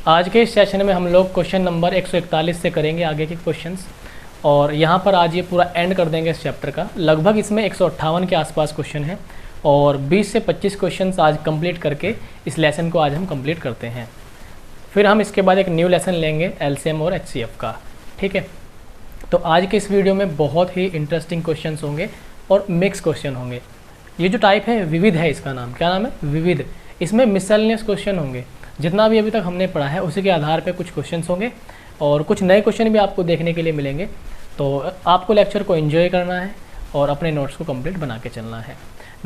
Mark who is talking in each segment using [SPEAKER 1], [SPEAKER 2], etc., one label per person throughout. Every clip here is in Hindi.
[SPEAKER 1] आज के इस सेशन में हम लोग क्वेश्चन नंबर 141 से करेंगे आगे के क्वेश्चंस, और यहाँ पर आज ये पूरा एंड कर देंगे इस चैप्टर का। लगभग इसमें 158 के आसपास क्वेश्चन हैं और 20 से 25 क्वेश्चंस आज कंप्लीट करके इस लेसन को आज हम कंप्लीट करते हैं। फिर हम इसके बाद एक न्यू लेसन लेंगे एलसीएम और एचसीएफ का। ठीक है, तो आज के इस वीडियो में बहुत ही इंटरेस्टिंग क्वेश्चंस होंगे और मिक्स क्वेश्चन होंगे। ये जो टाइप है विविध है, इसका नाम क्या नाम है? विविध। इसमें मिसलेनियस क्वेश्चन होंगे, जितना भी अभी तक हमने पढ़ा है उसी के आधार पे कुछ क्वेश्चंस होंगे और कुछ नए क्वेश्चन भी आपको देखने के लिए मिलेंगे। तो आपको लेक्चर को एंजॉय करना है और अपने नोट्स को कंप्लीट बना के चलना है।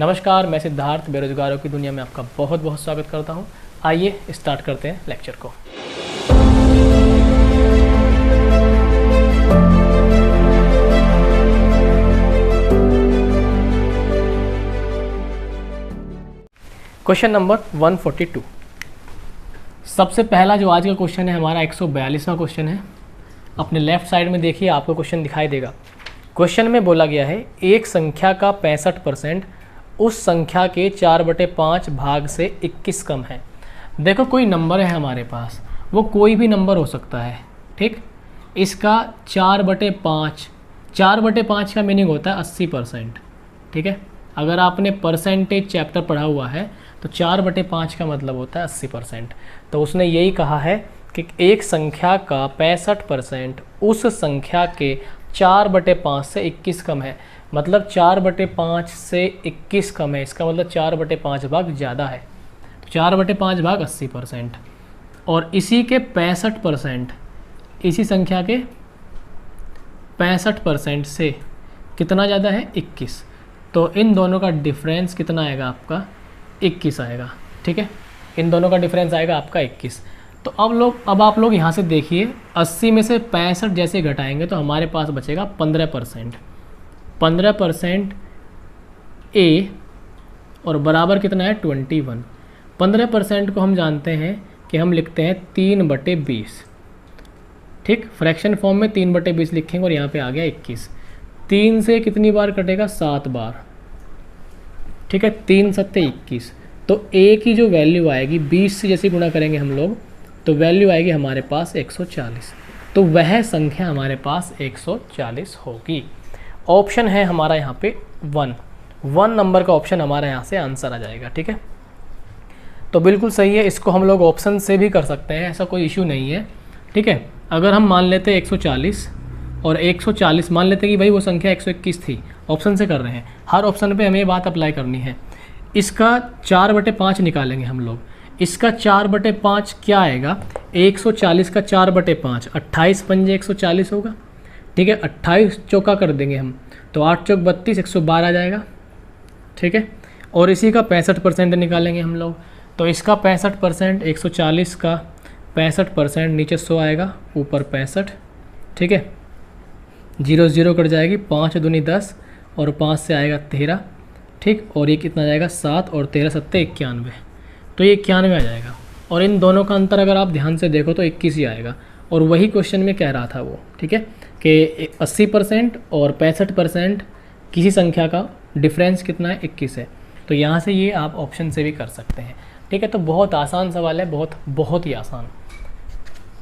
[SPEAKER 1] नमस्कार, मैं सिद्धार्थ बेरोजगारों की दुनिया में आपका बहुत बहुत स्वागत करता हूँ। आइए स्टार्ट करते हैं लेक्चर को। Question number 142। सबसे पहला जो आज का क्वेश्चन है हमारा 142वां क्वेश्चन है। अपने लेफ्ट साइड में देखिए, आपको क्वेश्चन दिखाई देगा। क्वेश्चन में बोला गया है एक संख्या का 65% उस संख्या के 4/5 भाग से 21 कम है। देखो, कोई नंबर है हमारे पास, वो कोई भी नंबर हो सकता है। ठीक, इसका 4/5 का मीनिंग होता है 80%। ठीक है, अगर आपने परसेंटेज चैप्टर पढ़ा हुआ है तो 4/5 का मतलब होता है 80%। तो उसने यही कहा है कि एक संख्या का 65% उस संख्या के 4/5 से 21 कम है। मतलब 4/5 से 21 कम है, इसका मतलब 4/5 भाग ज़्यादा है। 4/5 भाग 80%, और इसी के 65%, इसी संख्या के 65% से कितना ज़्यादा है? 21। तो इन दोनों का डिफरेंस कितना आएगा? आपका 21 आएगा। ठीक है, इन दोनों का डिफरेंस आएगा आपका 21। तो अब आप लोग यहाँ से देखिए, 80 में से 65 जैसे घटाएंगे तो हमारे पास बचेगा 15%। 15% ए और बराबर कितना है? 21। 15% को हम जानते हैं कि हम लिखते हैं 3/20। ठीक, फ्रैक्शन फॉर्म में 3/20 लिखेंगे और यहाँ पे आ गया 21। 3 से कितनी बार कटेगा? 7 बार। ठीक है, 3 7 21। तो ए की जो वैल्यू आएगी 20 से जैसे गुणा करेंगे हम लोग, तो वैल्यू आएगी हमारे पास 140। तो वह संख्या हमारे पास 140 होगी। ऑप्शन है हमारा यहाँ पे 1 नंबर का ऑप्शन हमारा यहाँ से आंसर आ जाएगा। ठीक है, तो बिल्कुल सही है। इसको हम लोग ऑप्शन से भी कर सकते हैं, ऐसा कोई इशू नहीं है। ठीक है, अगर हम मान लेते 140 और 140 मान लेते कि भाई वो संख्या 121 थी, ऑप्शन से कर रहे हैं, हर ऑप्शन पे हमें ये बात अप्लाई करनी है। इसका 4/5 निकालेंगे हम लोग। इसका 4/5 क्या आएगा? 140 का 4/5 28 पंजे 140 होगा। ठीक है, 28 चौका कर देंगे हम, तो 8 चौक 32, 112 आ जाएगा। ठीक है, और इसी का 65% निकालेंगे हम लोग। तो इसका 65%, 140 का 65%, नीचे 100 आएगा, ऊपर 65। ठीक है, 0 0 कट जाएगी, 5 दूनी 10 और 5 से आएगा 13। ठीक, और ये कितना जाएगा? 7 और 13 7 91। तो ये 91 आ जाएगा। और इन दोनों का अंतर अगर आप ध्यान से देखो तो 21 ही आएगा। और वही क्वेश्चन में कह रहा था वो, ठीक है, कि 80% और 65% किसी संख्या का डिफरेंस कितना है? 21 है। तो यहाँ से ये आप ऑप्शन से भी कर सकते हैं। ठीक है, तो बहुत आसान सवाल है, बहुत ही आसान,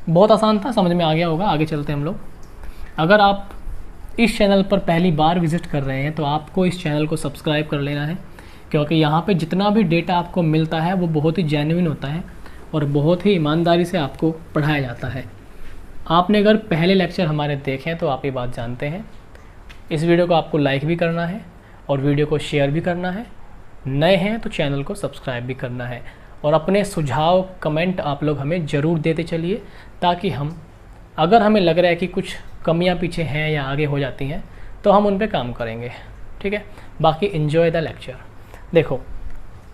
[SPEAKER 1] बहुत आसान था, समझ में आ गया होगा। आगे चलते हैं हम लोग। अगर आप इस चैनल पर पहली बार विजिट कर रहे हैं तो आपको इस चैनल को सब्सक्राइब कर लेना है, क्योंकि यहाँ पे जितना भी डेटा आपको मिलता है वो बहुत ही जेन्युइन होता है और बहुत ही ईमानदारी से आपको पढ़ाया जाता है। आपने अगर पहले लेक्चर हमारे देखे हैं तो आप ये बात जानते हैं। इस वीडियो को आपको लाइक भी करना है और वीडियो को शेयर भी करना है। नए हैं तो चैनल को सब्सक्राइब भी करना है, और अपने सुझाव कमेंट आप लोग हमें ज़रूर देते चलिए, ताकि हम, अगर हमें लग रहा है कि कुछ कमियां पीछे हैं या आगे हो जाती हैं, तो हम उन पे काम करेंगे। ठीक है, बाकी एंजॉय द लेक्चर। देखो,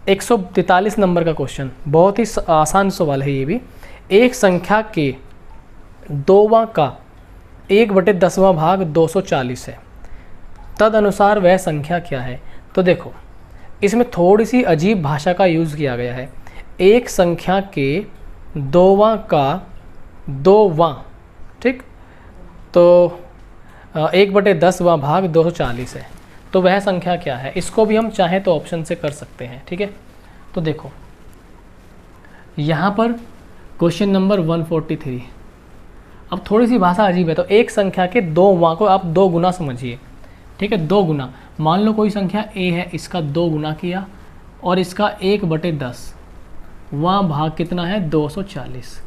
[SPEAKER 1] 143 नंबर का क्वेश्चन, बहुत ही आसान सवाल है ये भी। एक संख्या के 2वां का 1/10वां भाग 240 है, तदनुसार वह संख्या क्या है? तो देखो, इसमें थोड़ी सी अजीब भाषा का यूज़ किया गया है। एक संख्या के 2वां का 2वां, ठीक, तो 1/10वां भाग 240 है, तो वह संख्या क्या है? इसको भी हम चाहें तो ऑप्शन से कर सकते हैं। ठीक है, तो देखो यहाँ पर क्वेश्चन नंबर 143। अब थोड़ी सी भाषा अजीब है, तो एक संख्या के दो वहाँ को आप दो गुना समझिए, ठीक है, दो गुना। मान लो कोई संख्या a है, इसका दो गुना किया और इसका 1/10, वहाँ भाग कितना है 240।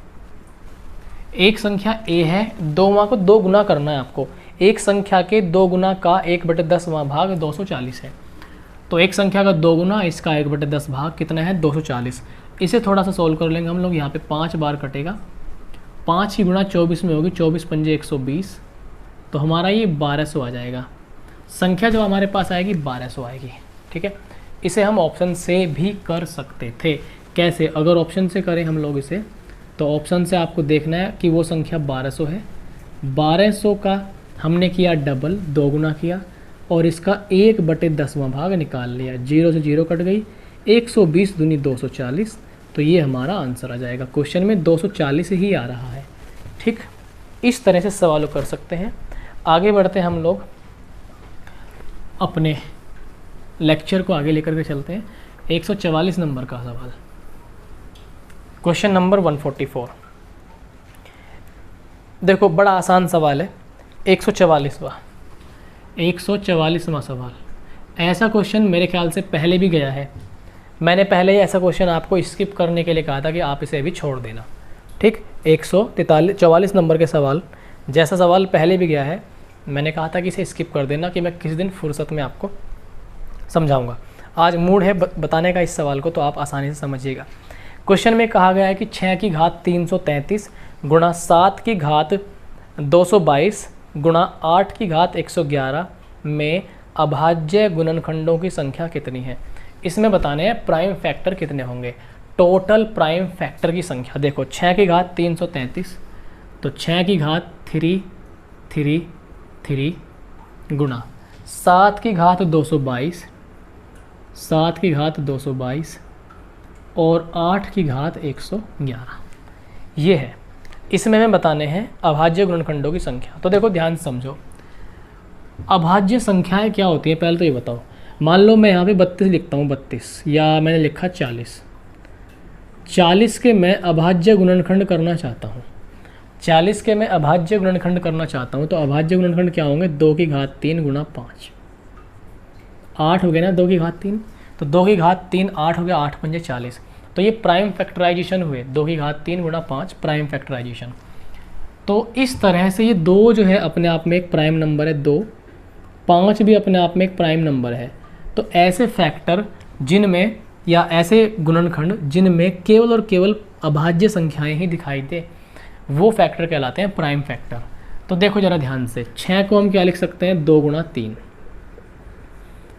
[SPEAKER 1] एक संख्या a है, दो वहाँ को दो गुना करना है आपको, एक संख्या के दो गुना का 1/10 वहाँ भाग 240 है। तो एक संख्या का दो गुना, इसका 1/10 भाग कितना है 240। इसे थोड़ा सा सोल्व कर लेंगे हम लोग। यहाँ पे 5 बार कटेगा, 5 की गुणा 24 में होगी, 24 पंजे 120, तो हमारा ये 1200 आ जाएगा। संख्या जो हमारे पास आएगी 1200 आएगी, ठीक है। इसे हम ऑप्शन से भी कर सकते थे। कैसे? अगर ऑप्शन से करें हम लोग इसे, तो ऑप्शन से आपको देखना है कि वो संख्या 1200 है। 1200 का हमने किया डबल, दो गुना किया और इसका 1/10वां भाग निकाल लिया, 0 से 0 कट गई, 120 दूनी 240, तो ये हमारा आंसर आ जाएगा। क्वेश्चन में 240 ही आ रहा है, ठीक। इस तरह से सवाल कर सकते हैं। आगे बढ़ते हैं हम लोग, अपने लेक्चर को आगे लेकर के चलते हैं। 144 नंबर का सवाल, क्वेश्चन नंबर 144। देखो बड़ा आसान सवाल है, 144वां सवाल। ऐसा क्वेश्चन मेरे ख्याल से पहले भी गया है। मैंने पहले ही ऐसा क्वेश्चन आपको स्किप करने के लिए कहा था कि आप इसे अभी छोड़ देना, ठीक। 144 नंबर के सवाल जैसा सवाल पहले भी गया है, मैंने कहा था कि इसे स्किप कर देना, कि मैं किस दिन फुर्सत में आपको समझाऊंगा। आज मूड है बताने का इस सवाल को, तो आप आसानी से समझिएगा। क्वेश्चन में कहा गया है कि 6 की घात 333 गुणा 7 की घात 222 गुणा 8 की घात 111 में अभाज्य गुणनखंडों की संख्या कितनी है। इसमें बताने हैं प्राइम फैक्टर कितने होंगे, टोटल प्राइम फैक्टर की संख्या। देखो 6 की घात 333, तो 6 की घात 333 गुणा 7 की घात 222, 7 की घात 222 और 8 की घात 111, ये है। इसमें हमें बताने हैं अभाज्य गुणनखंडों की संख्या। तो देखो ध्यान से समझो, अभाज्य संख्याएं क्या होती हैं पहले तो ये बताओ। मान लो मैं यहाँ पे 32 लिखता हूँ, 32, या मैंने लिखा 40, 40 के मैं अभाज्य गुणनखंड करना चाहता हूँ, 40 के मैं अभाज्य गुणनखंड करना चाहता हूँ, तो अभाज्य गुणनखंड क्या होंगे, 2 की घात 3 गुणा 5, 8 हो गया ना, 2 की घात 3, तो 2 की घात 3 8 हो गया, 8 पंजे 40, तो ये प्राइम फैक्टराइजेशन हुए, 2 की घात 3 गुणा 5 प्राइम फैक्टराइजेशन। तो इस तरह से ये 2 जो है अपने आप में एक प्राइम नंबर है, 2, 5 भी अपने आप में एक प्राइम नंबर है। तो ऐसे फैक्टर जिनमें, या ऐसे गुणनखंड जिनमें केवल और केवल अभाज्य संख्याएं ही दिखाई दे, वो फैक्टर कहलाते हैं प्राइम फैक्टर। तो देखो जरा ध्यान से, 6 को हम क्या लिख सकते हैं, 2 गुणा 3।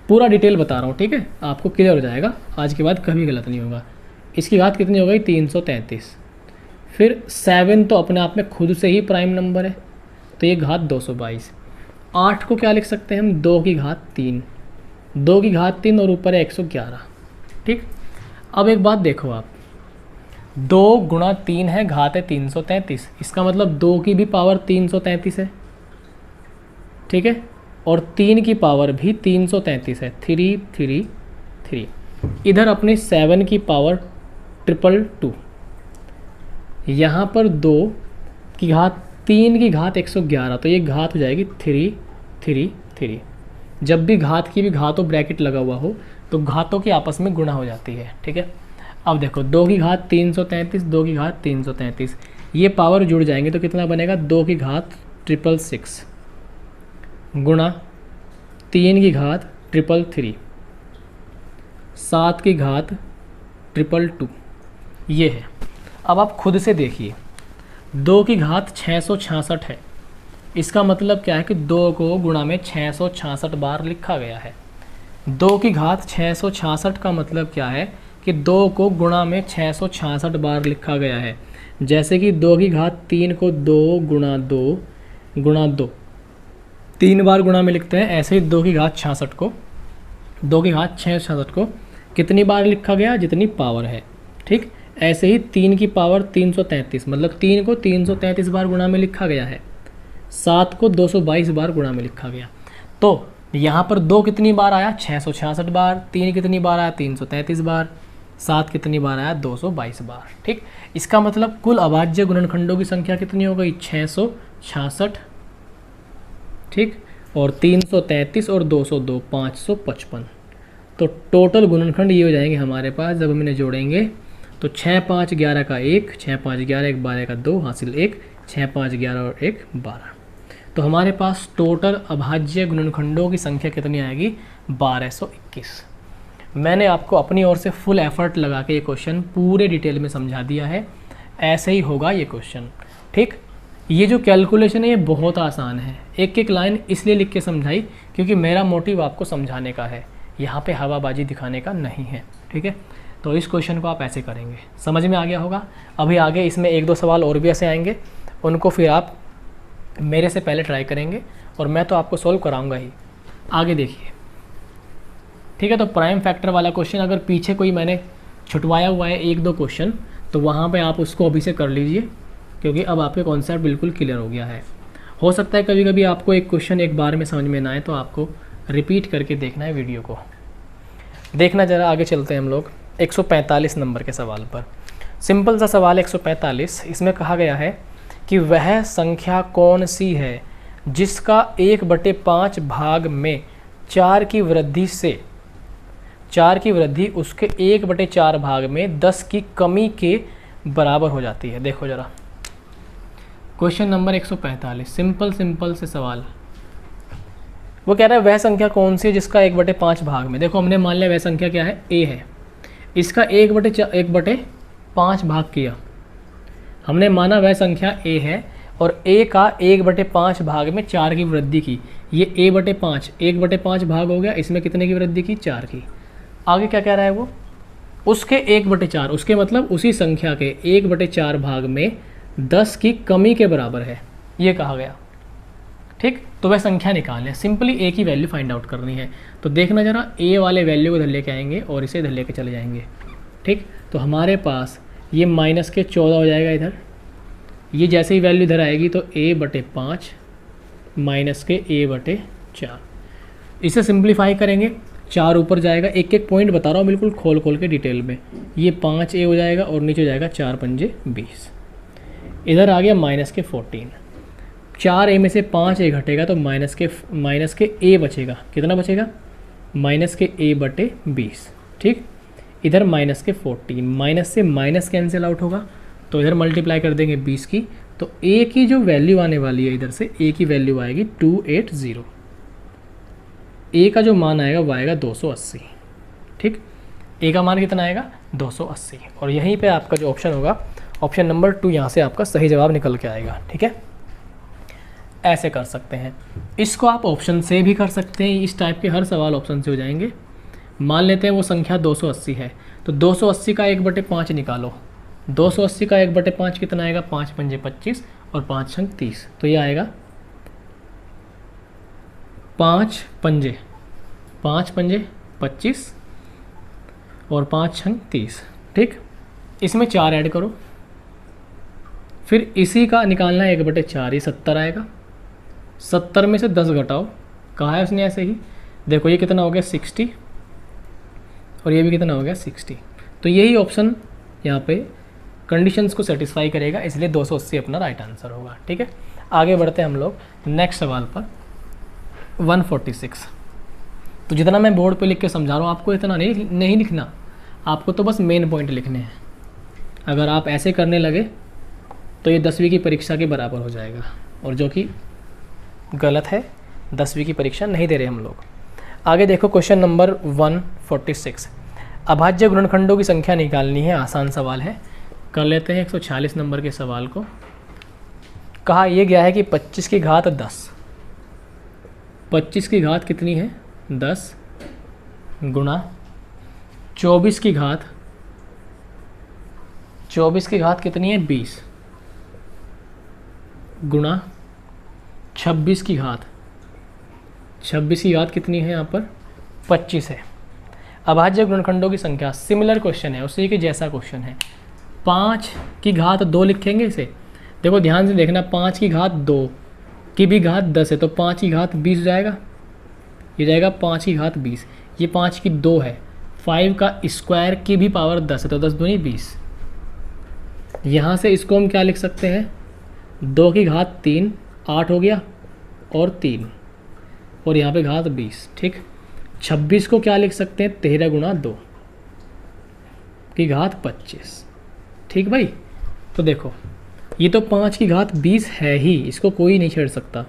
[SPEAKER 1] पूरा डिटेल बता रहा हूँ, ठीक है, आपको क्लियर हो जाएगा, आज के बाद कभी गलत नहीं होगा। इसकी घात कितनी हो गई, 333। फिर 7 तो अपने आप में खुद से ही प्राइम नंबर है, तो ये घात 222। 8 को क्या लिख सकते हैं हम, 2 की घात 3, 2 की घात 3 और ऊपर है 111, ठीक। अब एक बात देखो आप, 2 गुणा 3 है, घात है 333, इसका मतलब 2 की भी पावर 333 है, ठीक है, और 3 की पावर भी 333 है, 333। इधर अपनी 7 की पावर 222, यहाँ पर 2 की घात 3 की घात 111, तो ये घात हो जाएगी 333। जब भी घात की भी घातों ब्रैकेट लगा हुआ हो तो घातों की आपस में गुणा हो जाती है, ठीक है। अब देखो 2 की घात 333, 2 की घात 333, ये पावर जुड़ जाएंगे तो कितना बनेगा, 2 की घात 666 गुणा 3 की घात 333, 7 की घात 222, ये है। अब आप खुद से देखिए, 2 की घात 666 है, इसका मतलब क्या है कि 2 को गुणा में 666 बार लिखा गया है। 2 की घात 666 का मतलब क्या है कि 2 को गुणा में 666 बार लिखा गया है। जैसे कि 2 की घात 3 को 2 गुणा 2 गुणा 2 3 बार गुणा में लिखते हैं, ऐसे ही 2 की घात 66 को, 2 की घात 666 को कितनी बार लिखा गया, जितनी पावर है, ठीक। ऐसे ही 3 की पावर 333, मतलब 3 को 333 बार गुणा में लिखा गया है, 7 को 222 बार गुणा में लिखा गया। तो यहाँ पर 2 कितनी बार आया, 666 बार, 3 कितनी बार आया, 333 बार, 7 कितनी बार आया, 222 बार। ठीक, इसका मतलब कुल अभाज्य गुणनखंडों की संख्या कितनी हो गई, 666। ठीक, और 333 और 202, 555। तो टोटल गुणनखंड ये हो जाएंगे हमारे पास, जब हम इन्हें जोड़ेंगे तो 6 5 11 का 1, 6 5 11 1 12 का 2 हासिल 1, 6 5 11 और 1 12। तो हमारे पास टोटल अभाज्य गुणनखंडों की संख्या कितनी आएगी, 1221। मैंने आपको अपनी ओर से फुल एफर्ट लगा के ये क्वेश्चन पूरे डिटेल में समझा दिया है, ऐसे ही होगा ये क्वेश्चन। ठीक, ये जो कैलकुलेशन है ये बहुत आसान है, एक एक लाइन इसलिए लिख के समझाई क्योंकि मेरा मोटिव आपको समझाने का है, यहाँ पे हवाबाजी दिखाने का नहीं है। ठीक है, तो इस क्वेश्चन को आप ऐसे करेंगे, समझ में आ गया होगा। अभी आगे इसमें 1-2 सवाल और भी ऐसे आएंगे, उनको फिर आप मेरे से पहले ट्राई करेंगे और मैं तो आपको सॉल्व कराऊंगा ही। आगे देखिए, ठीक है। तो प्राइम फैक्टर वाला क्वेश्चन अगर पीछे कोई मैंने छुटवाया हुआ है 1-2 क्वेश्चन, तो वहाँ पे आप उसको अभी से कर लीजिए, क्योंकि अब आपके कॉन्सेप्ट बिल्कुल क्लियर हो गया है। हो सकता है कभी कभी आपको एक क्वेश्चन एक बार में समझ में ना आए, तो आपको रिपीट करके देखना है वीडियो को। देखना ज़रा, आगे चलते हैं हम लोग 145 नंबर के सवाल पर। सिंपल सा सवाल 145, इसमें कहा गया है कि वह संख्या कौन सी है जिसका 1/5 भाग में 4 की वृद्धि से 4 की वृद्धि उसके 1/4 भाग में 10 की कमी के बराबर हो जाती है। देखो ज़रा क्वेश्चन नंबर 145, सिंपल से सवाल। वो कह रहा है वह संख्या कौन सी है जिसका 1/5 भाग में, देखो हमने मान लिया वह संख्या क्या है, a है, इसका 1/5 भाग किया, हमने माना वह संख्या a है और a का 1/5 भाग में 4 की वृद्धि की, ये a/5 1/5 भाग हो गया, इसमें कितने की वृद्धि की, 4 की। आगे क्या कह रहा है वो, उसके 1/4, उसके मतलब उसी संख्या के 1/4 भाग में 10 की कमी के बराबर है, ये कहा गया। ठीक, तो वह संख्या निकालनी है, सिंपली a की वैल्यू फाइंड आउट करनी है। तो देखना जरा, a वाले वैल्यू को इधर लेके आएंगे और इसे इधर लेके चले जाएंगे। ठीक, तो हमारे पास ये -14 हो जाएगा इधर, ये जैसे ही वैल्यू इधर आएगी तो a/5 -a/4, इसे सिंप्लीफाई करेंगे, 4 ऊपर जाएगा, एक एक पॉइंट बता रहा हूँ बिल्कुल खोल के डिटेल में। ये 5a हो जाएगा और नीचे हो जाएगा 4 5 20, इधर आ गया -14, 4a में से 5a घटेगा तो माइनस के a बचेगा, कितना बचेगा, -a/20। ठीक, इधर -14, माइनस से माइनस कैंसिल आउट होगा तो इधर मल्टीप्लाई कर देंगे 20 की, तो a की जो वैल्यू आने वाली है इधर से a की वैल्यू आएगी 280, a का जो मान आएगा वो आएगा 280। ठीक, a का मान कितना आएगा, 280, और यहीं पे आपका जो ऑप्शन होगा, ऑप्शन नंबर 2, यहाँ से आपका सही जवाब निकल के आएगा। ठीक है, ऐसे कर सकते हैं। इसको आप ऑप्शन से भी कर सकते हैं, इस टाइप के हर सवाल ऑप्शन से हो जाएंगे। मान लेते हैं वो संख्या 280 है, तो 280 का 1/5 निकालो, 280 का 1/5 कितना आएगा, 5 5 25 और 5 6 30, तो ये आएगा 5 5 25 और 5 6 30। ठीक, इसमें 4 ऐड करो, फिर इसी का निकालना है 1/4, ये 70 आएगा, 70 में से 10 घटाओ, कहा है उसने ऐसे ही, देखो ये कितना हो गया 60 और ये भी कितना हो गया 60, तो यही ऑप्शन यहाँ पे कंडीशंस को सेटिस्फाई करेगा, इसलिए 280 अपना राइट आंसर होगा। ठीक है, आगे बढ़ते हैं हम लोग नेक्स्ट सवाल पर 146। तो जितना मैं बोर्ड पे लिख के समझा रहा हूँ आपको इतना नहीं लिखना, आपको तो बस मेन पॉइंट लिखने हैं। अगर आप ऐसे करने लगे तो ये 10वीं की परीक्षा के बराबर हो जाएगा, और जो कि गलत है, 10वीं की परीक्षा नहीं दे रहे हम लोग। आगे देखो क्वेश्चन नंबर 146, अभाज्य गुणनखंडों की संख्या निकालनी है, आसान सवाल है, कर लेते हैं 146 नंबर के सवाल को। कहा यह गया है कि 25 की घात 10, 25 की घात कितनी है 10 गुणा 24 की घात कितनी है 20 गुणा 26 की घात कितनी है यहाँ पर 25 है। अभाज्य गुणनखंडों की संख्या, सिमिलर क्वेश्चन है, उसी के जैसा क्वेश्चन है। 5 की घात 2 लिखेंगे इसे, देखो ध्यान से देखना, 5 की घात 2 की भी घात 10 है, तो 5 की घात 20 जाएगा, ये जाएगा 5 की घात 20, ये 5 की 2 है, 5 का स्क्वायर की भी पावर 10 है, तो 10 दूनी 20। यहाँ से इसको हम क्या लिख सकते हैं, 2 की घात 3, 8 हो गया, और 3, और यहाँ पे घात 20। ठीक, 26 को क्या लिख सकते हैं, 13 गुणा 2 की घात 25। ठीक भाई, तो देखो ये तो 5 की घात 20 है ही, इसको कोई नहीं छेड़ सकता।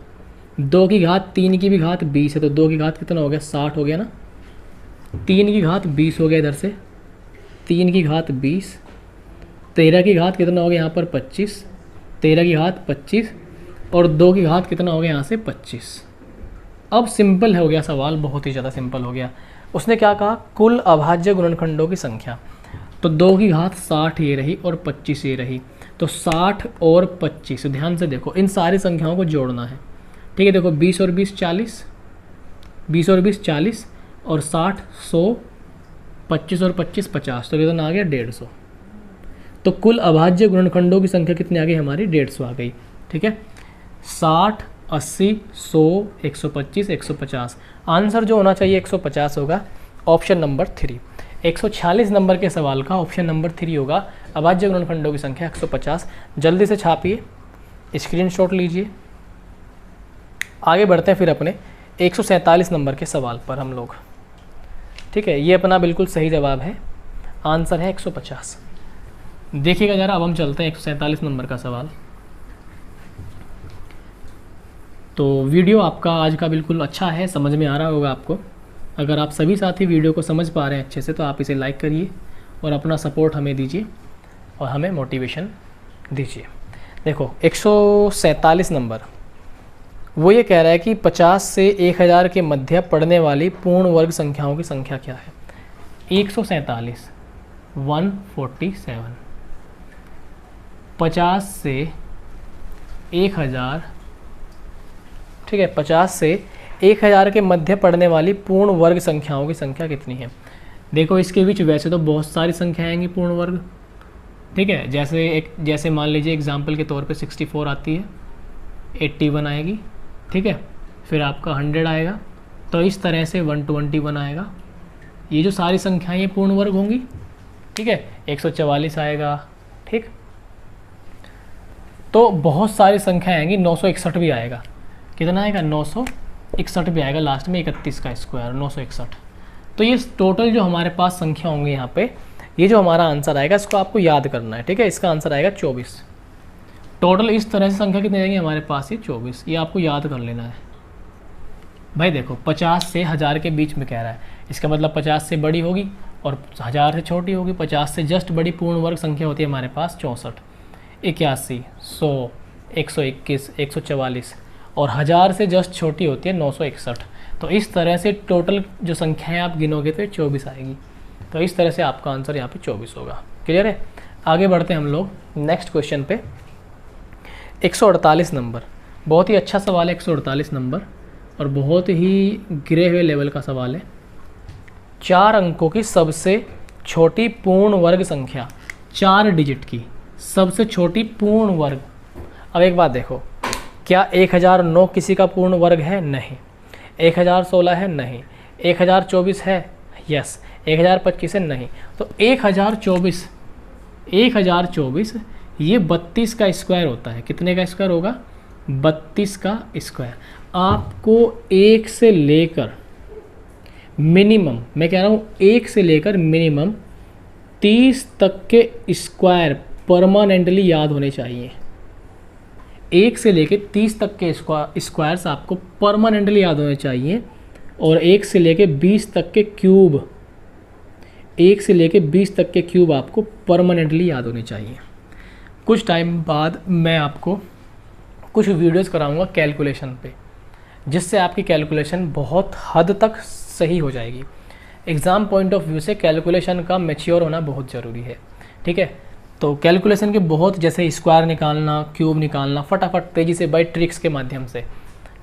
[SPEAKER 1] 2 की घात 3 की भी घात 20 है, तो 2 की घात कितना हो गया, 60 हो गया ना। 3 की घात 20 हो गया इधर से, 3 की घात 20, 13 की घात कितना हो गया यहाँ पर 25, 13 की घात 25, और 2 की घात कितना हो गया यहाँ से 25। अब सिंपल हो गया सवाल, बहुत ही ज़्यादा सिंपल हो गया। उसने क्या कहा, कुल अभाज्य गुणनखंडों की संख्या। तो 2 की घात 60 ये रही और 25 ये रही, तो 60 और 25, ध्यान से देखो इन सारी संख्याओं को जोड़ना है। ठीक है, देखो 20 और 20 40, 20 और 20 40, और 60 100, 25 और 25 50, तो कितना आ गया 150। तो कुल अभाज्य गुणनखंडों की संख्या कितनी आ गई हमारी, 150 आ गई। ठीक है, 60 80 100 125 150, आंसर जो होना चाहिए 150 होगा, ऑप्शन नंबर 3। 146 नंबर के सवाल का ऑप्शन नंबर 3 होगा, अभाज्य गुणनखंडों की संख्या 150। जल्दी से छापिए, स्क्रीनशॉट लीजिए। आगे बढ़ते हैं फिर अपने 147 नंबर के सवाल पर हम लोग। ठीक है, ये अपना बिल्कुल सही जवाब है, आंसर है 150। देखिएगा ज़रा, अब हम चलते हैं 147 नंबर का सवाल। तो वीडियो आपका आज का बिल्कुल अच्छा है, समझ में आ रहा होगा आपको। अगर आप सभी साथी वीडियो को समझ पा रहे हैं अच्छे से, तो आप इसे लाइक करिए और अपना सपोर्ट हमें दीजिए और हमें मोटिवेशन दीजिए। देखो 147 नंबर, वो ये कह रहा है कि 50 से 1000 के मध्य पड़ने वाली पूर्ण वर्ग संख्याओं की संख्या क्या है। 147 147, 50 से 1000, ठीक है, 50 से 1000 के मध्य पड़ने वाली पूर्ण वर्ग संख्याओं की संख्या कितनी है। देखो इसके बीच वैसे तो बहुत सारी संख्याएं आएंगी पूर्ण वर्ग। ठीक है, जैसे मान लीजिए एग्जाम्पल के तौर पे 64 आती है, 81 आएगी। ठीक है, फिर आपका 100 आएगा, तो इस तरह से 121 आएगा। ये जो सारी संख्याएं ये पूर्ण वर्ग होंगी। ठीक है, 144 आएगा। ठीक, तो बहुत सारी संख्याएं आएंगी, 961 भी आएगा। कितना आएगा, 961 भी आएगा, लास्ट में 31 का स्क्वायर 961। तो ये टोटल जो हमारे पास संख्या होंगी यहाँ पे, ये जो हमारा आंसर आएगा इसको आपको याद करना है। ठीक है, इसका आंसर आएगा 24। टोटल इस तरह से संख्या कितनी आएगी हमारे पास, ये 24, ये आपको याद कर लेना है भाई। देखो 50 से 1000 के बीच में कह रहा है, इसका मतलब 50 से बड़ी होगी और 1000 से छोटी होगी। 50 से जस्ट बड़ी पूर्ण वर्ग संख्या होती है हमारे पास 64, 81, 100, 121, 144, और 1000 से जस्ट छोटी होती है 961। तो इस तरह से टोटल जो संख्याएं आप गिनोगे तो 24 आएगी। तो इस तरह से आपका आंसर यहाँ पे 24 होगा। क्लियर है, आगे बढ़ते हैं हम लोग नेक्स्ट क्वेश्चन पे। 148 नंबर, बहुत ही अच्छा सवाल है 148 नंबर, और बहुत ही गिरे हुए लेवल का सवाल है। 4 अंकों की सबसे छोटी पूर्ण वर्ग संख्या, 4 डिजिट की सबसे छोटी पूर्ण वर्ग। अब एक बात देखो, क्या 1009 किसी का पूर्ण वर्ग है? नहीं। 1016 है? नहीं। 1024 है? यस। 1025 है? नहीं। तो 1024 ये 32 का स्क्वायर होता है। कितने का स्क्वायर होगा? 32 का स्क्वायर। आपको 1 से लेकर मिनिमम, मैं कह रहा हूँ 1 से लेकर मिनिमम 30 तक के स्क्वायर परमानेंटली याद होने चाहिए। 1 से लेकर 30 तक के स्क्वायर्स आपको परमानेंटली याद होने चाहिए, और 1 से लेकर 20 तक के क्यूब, 1 से लेकर 20 तक के क्यूब आपको परमानेंटली याद होने चाहिए। कुछ टाइम बाद मैं आपको कुछ वीडियोस कराऊंगा कैलकुलेशन पे, जिससे आपकी कैलकुलेशन बहुत हद तक सही हो जाएगी। एग्ज़ाम पॉइंट ऑफ व्यू से कैलकुलेशन का मैच्योर होना बहुत ज़रूरी है। ठीक है, तो कैलकुलेशन के बहुत, जैसे स्क्वायर निकालना, क्यूब निकालना, फटाफट तेज़ी से बाई ट्रिक्स के माध्यम से,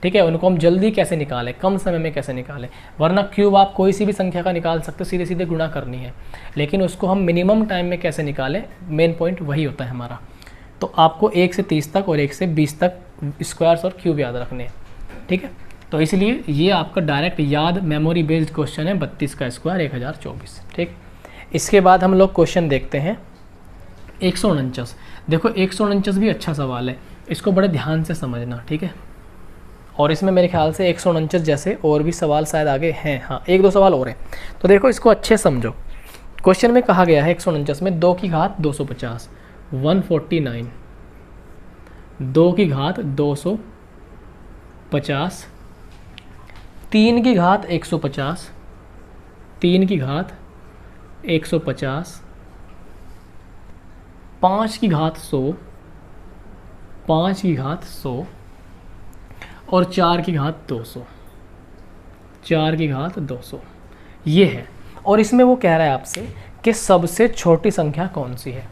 [SPEAKER 1] ठीक है, उनको हम जल्दी कैसे निकालें, कम समय में कैसे निकालें। वरना क्यूब आप कोई सी भी संख्या का निकाल सकते हो, सीधे सीधे गुणा करनी है, लेकिन उसको हम मिनिमम टाइम में कैसे निकालें, मेन पॉइंट वही होता है हमारा। तो आपको 1 से 30 तक और 1 से 20 तक स्क्वायर्स और क्यूब याद रखने हैं। ठीक है, तो इसलिए ये आपका डायरेक्ट याद मेमोरी बेस्ड क्वेश्चन है 32 का स्क्वायर 1024। ठीक, इसके बाद हम लोग क्वेश्चन देखते हैं 149। देखो 149 भी अच्छा सवाल है, इसको बड़े ध्यान से समझना। ठीक है, और इसमें मेरे ख्याल से 149 जैसे और भी सवाल शायद आगे हैं, हाँ 1-2 सवाल और हैं। तो देखो इसको अच्छे समझो। क्वेश्चन में कहा गया है 149 में 2 की घात 250 149, 2 की घात 250, 3 की घात 150, 3 की घात 150, 5 की घात 100, 5 की घात 100 और 4 की घात 200, 4 की घात 200 ये है। और इसमें वो कह रहा है आपसे कि सबसे छोटी संख्या कौन सी है।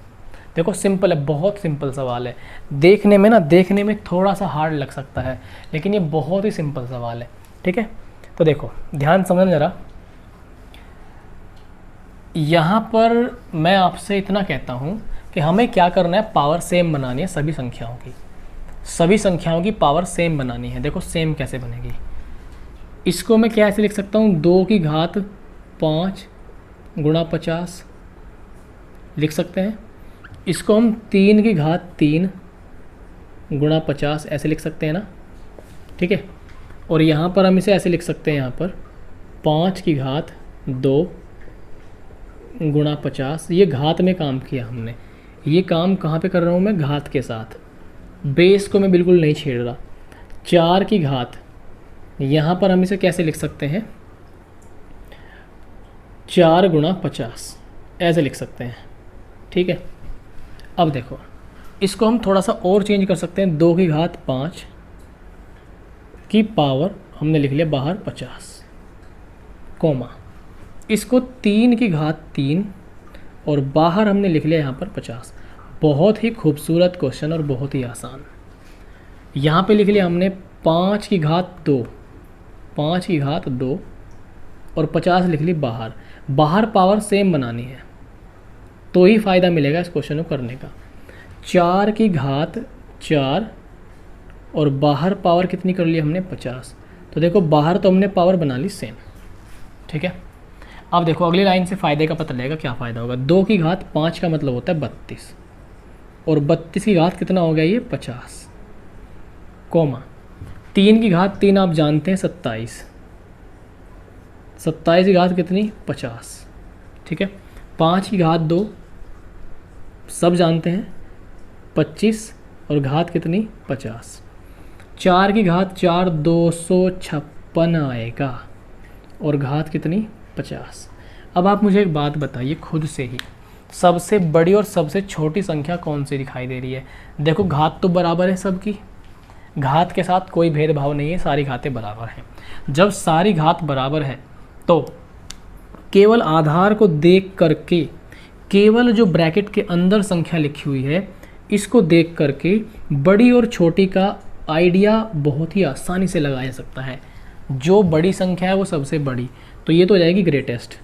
[SPEAKER 1] देखो सिंपल है, बहुत सिंपल सवाल है। देखने में थोड़ा सा हार्ड लग सकता है, लेकिन ये बहुत ही सिंपल सवाल है। ठीक है, तो देखो ध्यान समझना ज़रा। यहाँ पर मैं आपसे इतना कहता हूँ कि हमें क्या करना है, पावर सेम बनानी है सभी संख्याओं की। सभी संख्याओं की पावर सेम बनानी है। देखो सेम कैसे बनेगी, इसको मैं क्या ऐसे लिख सकता हूँ, 2 की घात 5 गुणा 50 लिख सकते हैं। इसको हम 3 की घात 3 गुणा 50 ऐसे लिख सकते हैं ना। ठीक है, और यहाँ पर हम इसे ऐसे लिख सकते हैं, यहाँ पर 5 की घात 2 गुणा 50। ये घात में काम किया हमने, ये काम कहाँ पे कर रहा हूँ मैं, घात के साथ। बेस को मैं बिल्कुल नहीं छेड़ रहा। 4 की घात, यहाँ पर हम इसे कैसे लिख सकते हैं, 4 गुणा 50 ऐसे लिख सकते हैं। ठीक है, अब देखो इसको हम थोड़ा सा और चेंज कर सकते हैं। 2 की घात 5 की पावर हमने लिख लिया बाहर 50, कोमा इसको 3 की घात 3 और बाहर हमने लिख लिया यहाँ पर 50। बहुत ही खूबसूरत क्वेश्चन और बहुत ही आसान। यहाँ पे लिख लिया हमने 5 की घात 2, 5 की घात 2 और 50 लिख ली बाहर। बाहर पावर सेम बनानी है तो ही फ़ायदा मिलेगा इस क्वेश्चन को करने का। 4 की घात 4 और बाहर पावर कितनी कर ली हमने, 50। तो देखो बाहर तो हमने पावर बना ली सेम। ठीक है, अब देखो अगली लाइन से फ़ायदे का पता लगेगा क्या फ़ायदा होगा। 2 की घात 5 का मतलब होता है 32 और 32 की घात कितना हो गया ये 50, कोमा 3 की घात 3 आप जानते हैं 27, 27 की घात कितनी 50। ठीक है, 5 की घात 2 सब जानते हैं 25 और घात कितनी 50। 4 की घात 4 256 आएगा और घात कितनी 50। अब आप मुझे एक बात बताइए खुद से ही, सबसे बड़ी और सबसे छोटी संख्या कौन सी दिखाई दे रही है। देखो घात तो बराबर है सबकी, घात के साथ कोई भेदभाव नहीं है, सारी घातें बराबर हैं। जब सारी घात बराबर है तो केवल आधार को देख करके, केवल जो ब्रैकेट के अंदर संख्या लिखी हुई है इसको देख करके बड़ी और छोटी का आइडिया बहुत ही आसानी से लगाया जा सकता है। जो बड़ी संख्या है वो सबसे बड़ी, तो ये तो हो जाएगी ग्रेटेस्ट,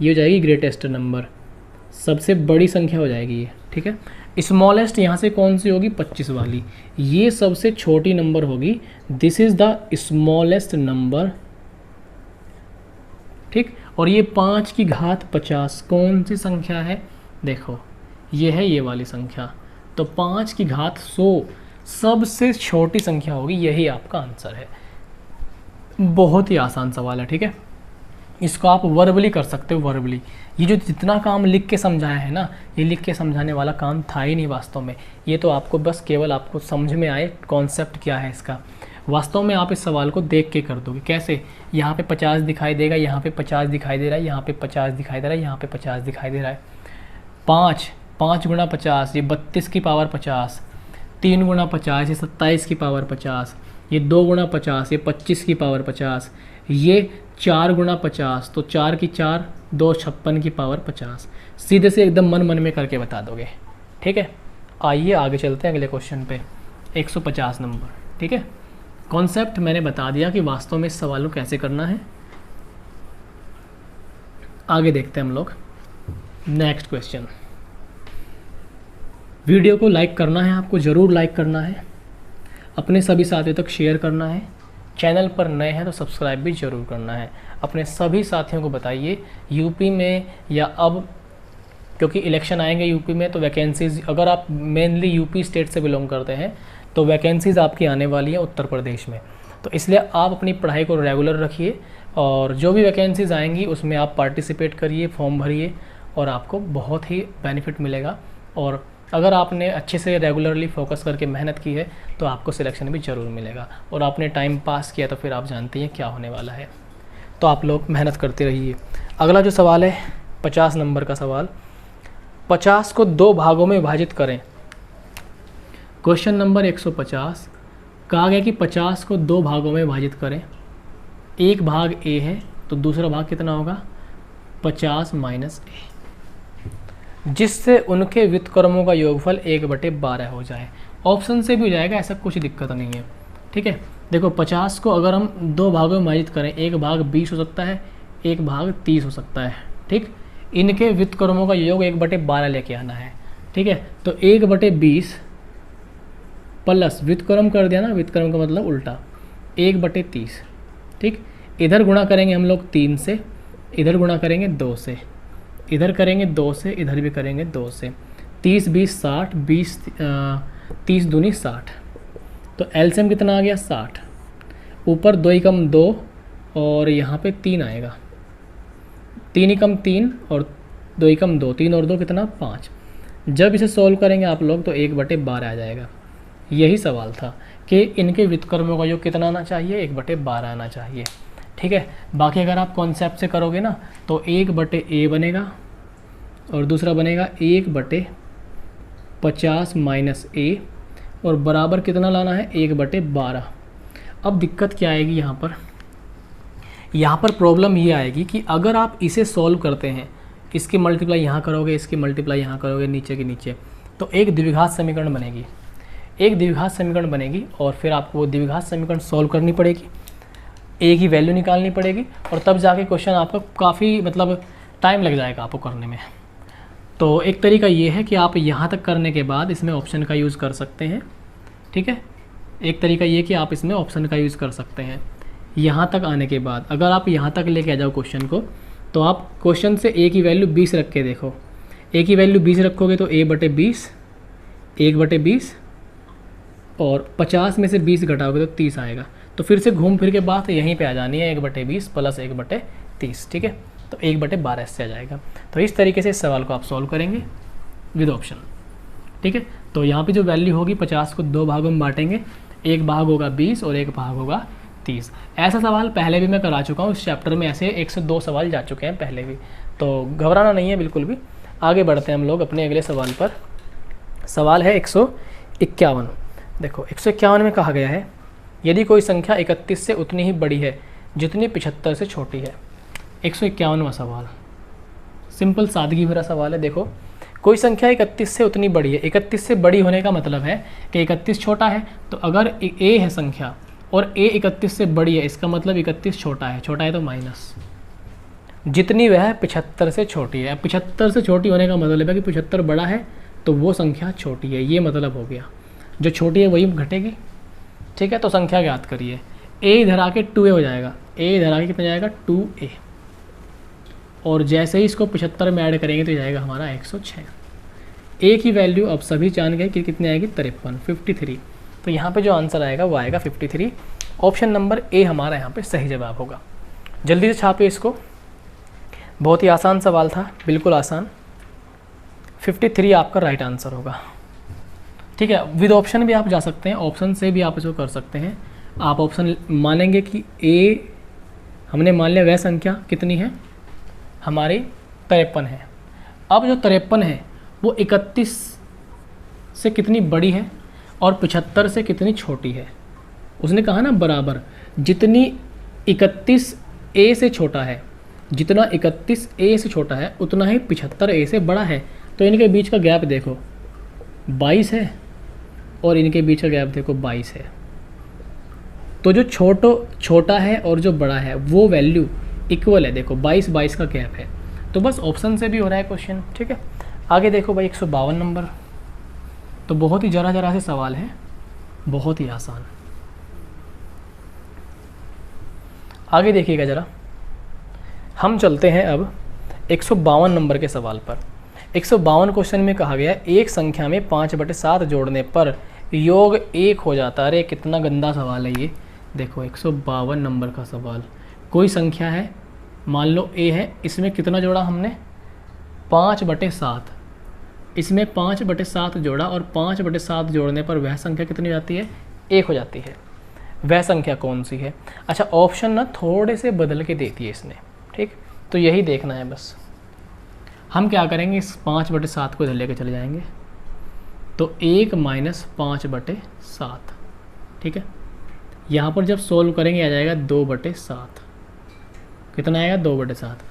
[SPEAKER 1] ये हो जाएगी ग्रेटेस्ट नंबर, सबसे बड़ी संख्या हो जाएगी ये। ठीक है, स्मॉलेस्ट यहाँ से कौन सी होगी 25 वाली, ये सबसे छोटी नंबर होगी। This is the smallest number. ठीक, और ये 5 की घात 50 कौन सी संख्या है, देखो ये है ये वाली संख्या। तो 5 की घात 100 सबसे छोटी संख्या होगी, यही आपका आंसर है। बहुत ही आसान सवाल है। ठीक है, इसको आप वर्बली कर सकते हो, वर्बली। ये जो जितना काम लिख के समझाया है ना, ये लिख के समझाने वाला काम था ही नहीं वास्तव में। ये तो आपको बस केवल आपको समझ में आए कॉन्सेप्ट क्या है इसका। वास्तव में आप इस सवाल को देख के कर दोगे। कैसे, यहाँ पे 50 दिखाई देगा, यहाँ पे 50 दिखाई दे रहा है, यहाँ पे 50 दिखाई दे रहा है, यहाँ पे 50 दिखाई दे रहा है। 5 गुणा 50 ये 32 की पावर 50, 3 गुणा 50 ये 27 की पावर 50, ये 2 गुणा 50 ये 25 की पावर 50, ये 4 गुणा 50 तो 4 की 4 2 56 की पावर 50। सीधे से एकदम मन में करके बता दोगे। ठीक है, आइए आगे चलते हैं अगले क्वेश्चन पे, 150 नंबर। ठीक है, कॉन्सेप्ट मैंने बता दिया कि वास्तव में इस सवाल को कैसे करना है। आगे देखते हैं हम लोग नेक्स्ट क्वेश्चन। वीडियो को लाइक करना है आपको, ज़रूर लाइक करना है, अपने सभी साथियों तक शेयर करना है, चैनल पर नए हैं तो सब्सक्राइब भी ज़रूर करना है। अपने सभी साथियों को बताइए यूपी में या अब क्योंकि इलेक्शन आएंगे यूपी में, तो वैकेंसीज़ अगर आप मेनली यूपी स्टेट से बिलोंग करते हैं तो वैकेंसीज़ आपकी आने वाली हैं उत्तर प्रदेश में। तो इसलिए आप अपनी पढ़ाई को रेगुलर रखिए और जो भी वैकेंसीज़ आएंगी उसमें आप पार्टिसिपेट करिए, फॉर्म भरिए और आपको बहुत ही बेनिफिट मिलेगा। और अगर आपने अच्छे से रेगुलरली फोकस करके मेहनत की है तो आपको सिलेक्शन भी ज़रूर मिलेगा। और आपने टाइम पास किया तो फिर आप जानते हैं क्या होने वाला है। तो आप लोग मेहनत करते रहिए। अगला जो सवाल है 50 नंबर का सवाल, 50 को 2 भागों में विभाजित करें। क्वेश्चन नंबर 150 कहा गया कि 50 को 2 भागों में विभाजित करें। एक भाग ए है तो दूसरा भाग कितना होगा 50 माइनस ए, जिससे उनके व्युत्क्रमों का योगफल 1/12 हो जाए। ऑप्शन से भी हो जाएगा, ऐसा कुछ दिक्कत नहीं है। ठीक है, देखो 50 को अगर हम 2 भागों में विभाजित करें, एक भाग 20 हो सकता है, एक भाग 30 हो सकता है। ठीक, इनके व्युत्क्रमों का योग 1/12 लेके आना है। ठीक है, तो 1/20 प्लस व्युत्क्रम कर दिया ना, व्युत्क्रम का मतलब उल्टा 1/30। ठीक, इधर गुणा करेंगे हम लोग 3 से, इधर गुणा करेंगे 2 से, इधर करेंगे 2 से, इधर भी करेंगे 2 से। 30 20 60, 30 दूनी 60, तो एलसीएम कितना आ गया 60। ऊपर 2 ही कम 2 और यहाँ पे 3 आएगा, 3 ही कम 3 और 2 ही कम 2, 3 और 2 कितना 5। जब इसे सॉल्व करेंगे आप लोग तो 1/12 आ जाएगा। यही सवाल था कि इनके व्युत्क्रमों का योग कितना आना चाहिए 1/12 आना चाहिए। ठीक है, बाकी अगर आप कॉन्सेप्ट से करोगे ना तो 1/a बनेगा और दूसरा बनेगा 1/50 माइनस a और बराबर कितना लाना है 1/12। अब दिक्कत क्या आएगी यहाँ पर प्रॉब्लम ये आएगी कि अगर आप इसे सॉल्व करते हैं, इसकी मल्टीप्लाई यहाँ करोगे, इसकी मल्टीप्लाई यहाँ करोगे नीचे के नीचे, तो एक द्विघात समीकरण बनेगी। एक द्विघात समीकरण बनेगी और फिर आपको वो द्विघात समीकरण सॉल्व करनी पड़ेगी, ए की वैल्यू निकालनी पड़ेगी और तब जाके क्वेश्चन आपका काफ़ी मतलब टाइम लग जाएगा आपको करने में। तो एक तरीका ये है कि आप यहाँ तक करने के बाद इसमें ऑप्शन का यूज़ कर सकते हैं। ठीक है, एक तरीका ये कि आप इसमें ऑप्शन का यूज़ कर सकते हैं। यहाँ तक आने के बाद अगर आप यहाँ तक लेके आ जाओ क्वेश्चन को, तो आप क्वेश्चन से ए की वैल्यू 20 रख के देखो। ए की वैल्यू 20 रखोगे तो a/20 1/20 और 50 में से 20 घटाओगे तो 30 आएगा। तो फिर से घूम फिर के बात यहीं पे आ जानी है 1/20 प्लस 1/30। ठीक है, तो 1/12 इससे आ जाएगा। तो इस तरीके से इस सवाल को आप सॉल्व करेंगे विद ऑप्शन। ठीक है, तो यहाँ पे जो वैल्यू होगी 50 को 2 भागों में बांटेंगे, एक भाग होगा 20 और एक भाग होगा 30। ऐसा सवाल पहले भी मैं करा चुका हूँ इस चैप्टर में, ऐसे 1 से 2 सवाल जा चुके हैं पहले भी, तो घबराना नहीं है बिल्कुल भी। आगे बढ़ते हैं हम लोग अपने अगले सवाल पर। सवाल है 151। देखो 151 में कहा गया है यदि कोई संख्या 31 से उतनी ही बड़ी है जितनी 75 से छोटी है। 151वां सवाल सिंपल सादगी भरा सवाल है। देखो कोई संख्या 31 से उतनी बड़ी है, 31 से बड़ी होने का मतलब है कि 31 छोटा है, तो अगर a है संख्या और a 31 से बड़ी है, इसका मतलब 31 छोटा है तो माइनस जितनी वह 75 से छोटी है। 75 से छोटी होने का मतलब है कि 75 बड़ा है तो वो संख्या छोटी है, ये मतलब हो गया। जो छोटी है वही घटेगी। ठीक है, तो संख्या ज्ञात करिए। a इधर आके 2a हो जाएगा, a इधर आके कितना जाएगा 2a, और जैसे ही इसको 75 में ऐड करेंगे तो जाएगा हमारा 106। a की वैल्यू अब सभी जान गए कि कितनी आएगी 53। तो यहाँ पे जो आंसर आएगा वो आएगा 53। ऑप्शन नंबर ए हमारा यहाँ पे सही जवाब होगा। जल्दी से छापिए इसको, बहुत ही आसान सवाल था, बिल्कुल आसान। 53 आपका राइट आंसर होगा। ठीक है, विद ऑप्शन भी आप जा सकते हैं, ऑप्शन से भी आप इसको कर सकते हैं। आप ऑप्शन मानेंगे कि ए हमने मान लिया वह संख्या कितनी है हमारी 53 है। अब जो 53 है वो 31 से कितनी बड़ी है और 75 से कितनी छोटी है। उसने कहा ना बराबर, जितनी 31 ए से छोटा है, जितना 31 ए से छोटा है उतना ही 75 ए से बड़ा है। तो इनके बीच का गैप देखो 22 है और इनके बीच का गैप देखो 22 है। तो जो छोटा है और जो बड़ा है वो वैल्यू इक्वल है। देखो 22 का गैप है, तो बस ऑप्शन से भी हो रहा है क्वेश्चन। ठीक है, आगे देखो भाई 152 नंबर। तो बहुत ही जरा से सवाल है, बहुत ही आसान। आगे देखिएगा ज़रा, हम चलते हैं अब 152 नंबर के सवाल पर। 152 क्वेश्चन में कहा गया एक संख्या में 5/7 जोड़ने पर योग 1 हो जाता है। अरे कितना गंदा सवाल है ये। देखो 152 नंबर का सवाल, कोई संख्या है, मान लो a है, इसमें कितना जोड़ा हमने 5/7, इसमें 5/7 जोड़ा और 5/7 जोड़ने पर वह संख्या कितनी हो जाती है, 1 हो जाती है। वह संख्या कौन सी है? अच्छा ऑप्शन ना थोड़े से बदल के देती है इसने, ठीक, तो यही देखना है बस। हम क्या करेंगे, इस 5/7 को इधर लेके चले जाएंगे, तो 1 - 5/7, ठीक है। यहाँ पर जब सोल्व करेंगे आ जाएगा 2/7, कितना आएगा 2/7,